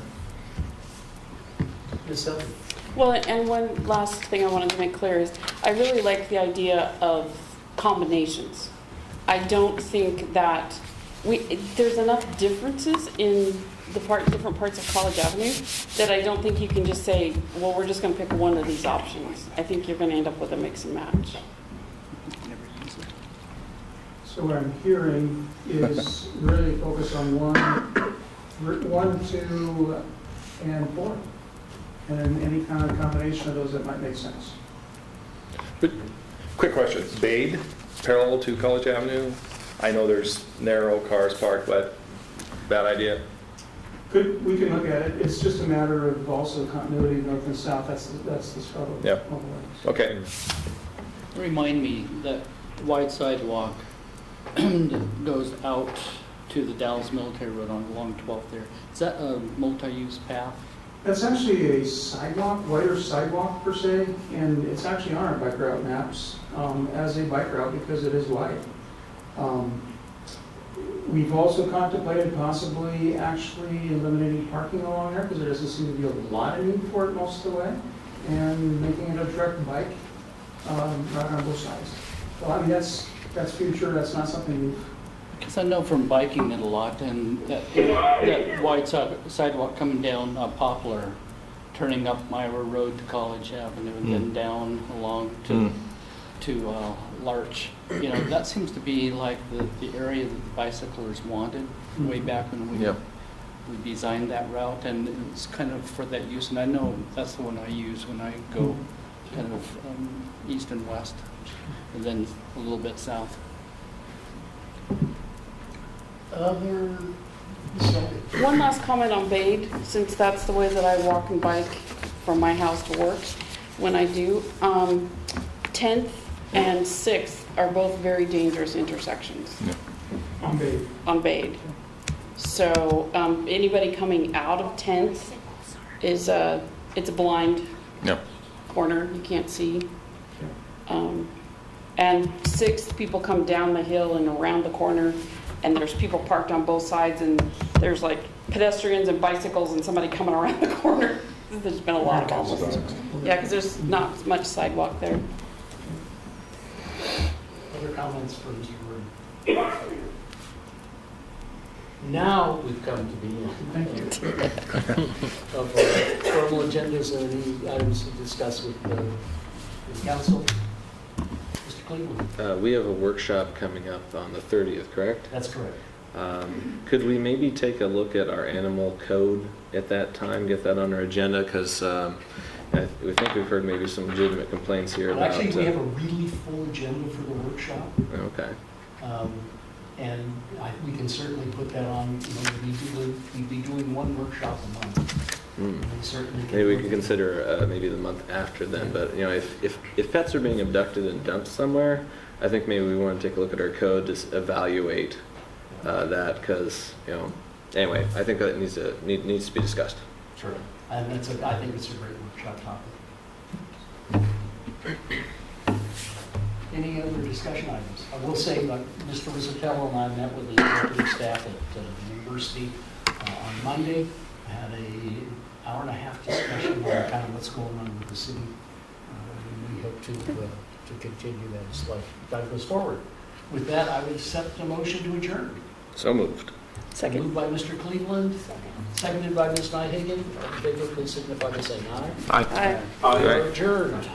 Well, and one last thing I wanted to make clear is I really like the idea of combinations. I don't think that there's enough differences in the different parts of College Avenue that I don't think you can just say, well, we're just going to pick one of these options. I think you're going to end up with a mix and match. So what I'm hearing is really focus on 1, 2, and 4. And then any kind of combination of those that might make sense. But quick question: Bade, parallel to College Avenue. I know there's narrow cars parked, but bad idea. We can look at it. It's just a matter of also continuity north and south. That's the struggle. Yeah. Okay. Remind me that wide sidewalk that goes out to the Dallas Military Road along 12th there. Is that a multi-use path? That's actually a sidewalk, wider sidewalk per se, and it's actually on our bike route maps as a bike route because it is wide. We've also contemplated possibly actually eliminating parking along there because there doesn't seem to be a lot of need for it most of the way, and making it a direct bike route on both sides. So I mean that's future. That's not something we've. Because I know from biking it a lot, and that wide sidewalk coming down Poplar, turning up Myra Road to College Avenue, and then down along to Larch. You know, that seems to be like the area that the bicyclers wanted way back when we we designed that route, and it's kind of for that use, and I know that's the one I use when I go kind of east and west, and then a little bit south. Other, One last comment on Bade, since that's the way that I walk and bike from my house to work when I do. 10th and 6th are both very dangerous intersections On Bade. on Bade. So anybody coming out of 10th is it's a blind Yeah. corner, you can't see. And 6th, people come down the hill and around the corner, and there's people parked on both sides, and there's like pedestrians and bicycles and somebody coming around the corner. There's been a lot of almost. Yeah, because there's not much sidewalk there. other comments for Mr. Bird? Now we've come to the end. Thank you. Of formal agendas and any items to discuss with the council. Mr. Cleveland? We have a workshop coming up on the 30th, correct? That's correct. Could we maybe take a look at our animal code at that time, get that on our agenda? Because we think we've heard maybe some legitimate complaints here Well, about... actually, we have a really full agenda for the workshop. Okay. And we can certainly put that on, we'd be doing one workshop a month. We certainly can. Maybe we could consider maybe the month after then, but if pets are being abducted and dumped somewhere, I think maybe we want to take a look at our code to evaluate that, because anyway, I think that needs to be discussed. Sure. And I think it's a great workshop topic. Any other discussion items? I will say, like, Mr. Rizzatello and I met with the executive staff at the university on Monday. Had an hour-and-a-half discussion on kind of what's going on with the city. And we hope to continue that as life goes forward. With that, I would accept a motion to adjourn. So moved. Second. Moved by Mr. Cleveland, seconded by Ms. Nyhagen. All in favor, please signify by saying aye. Aye. Aye. We are adjourned.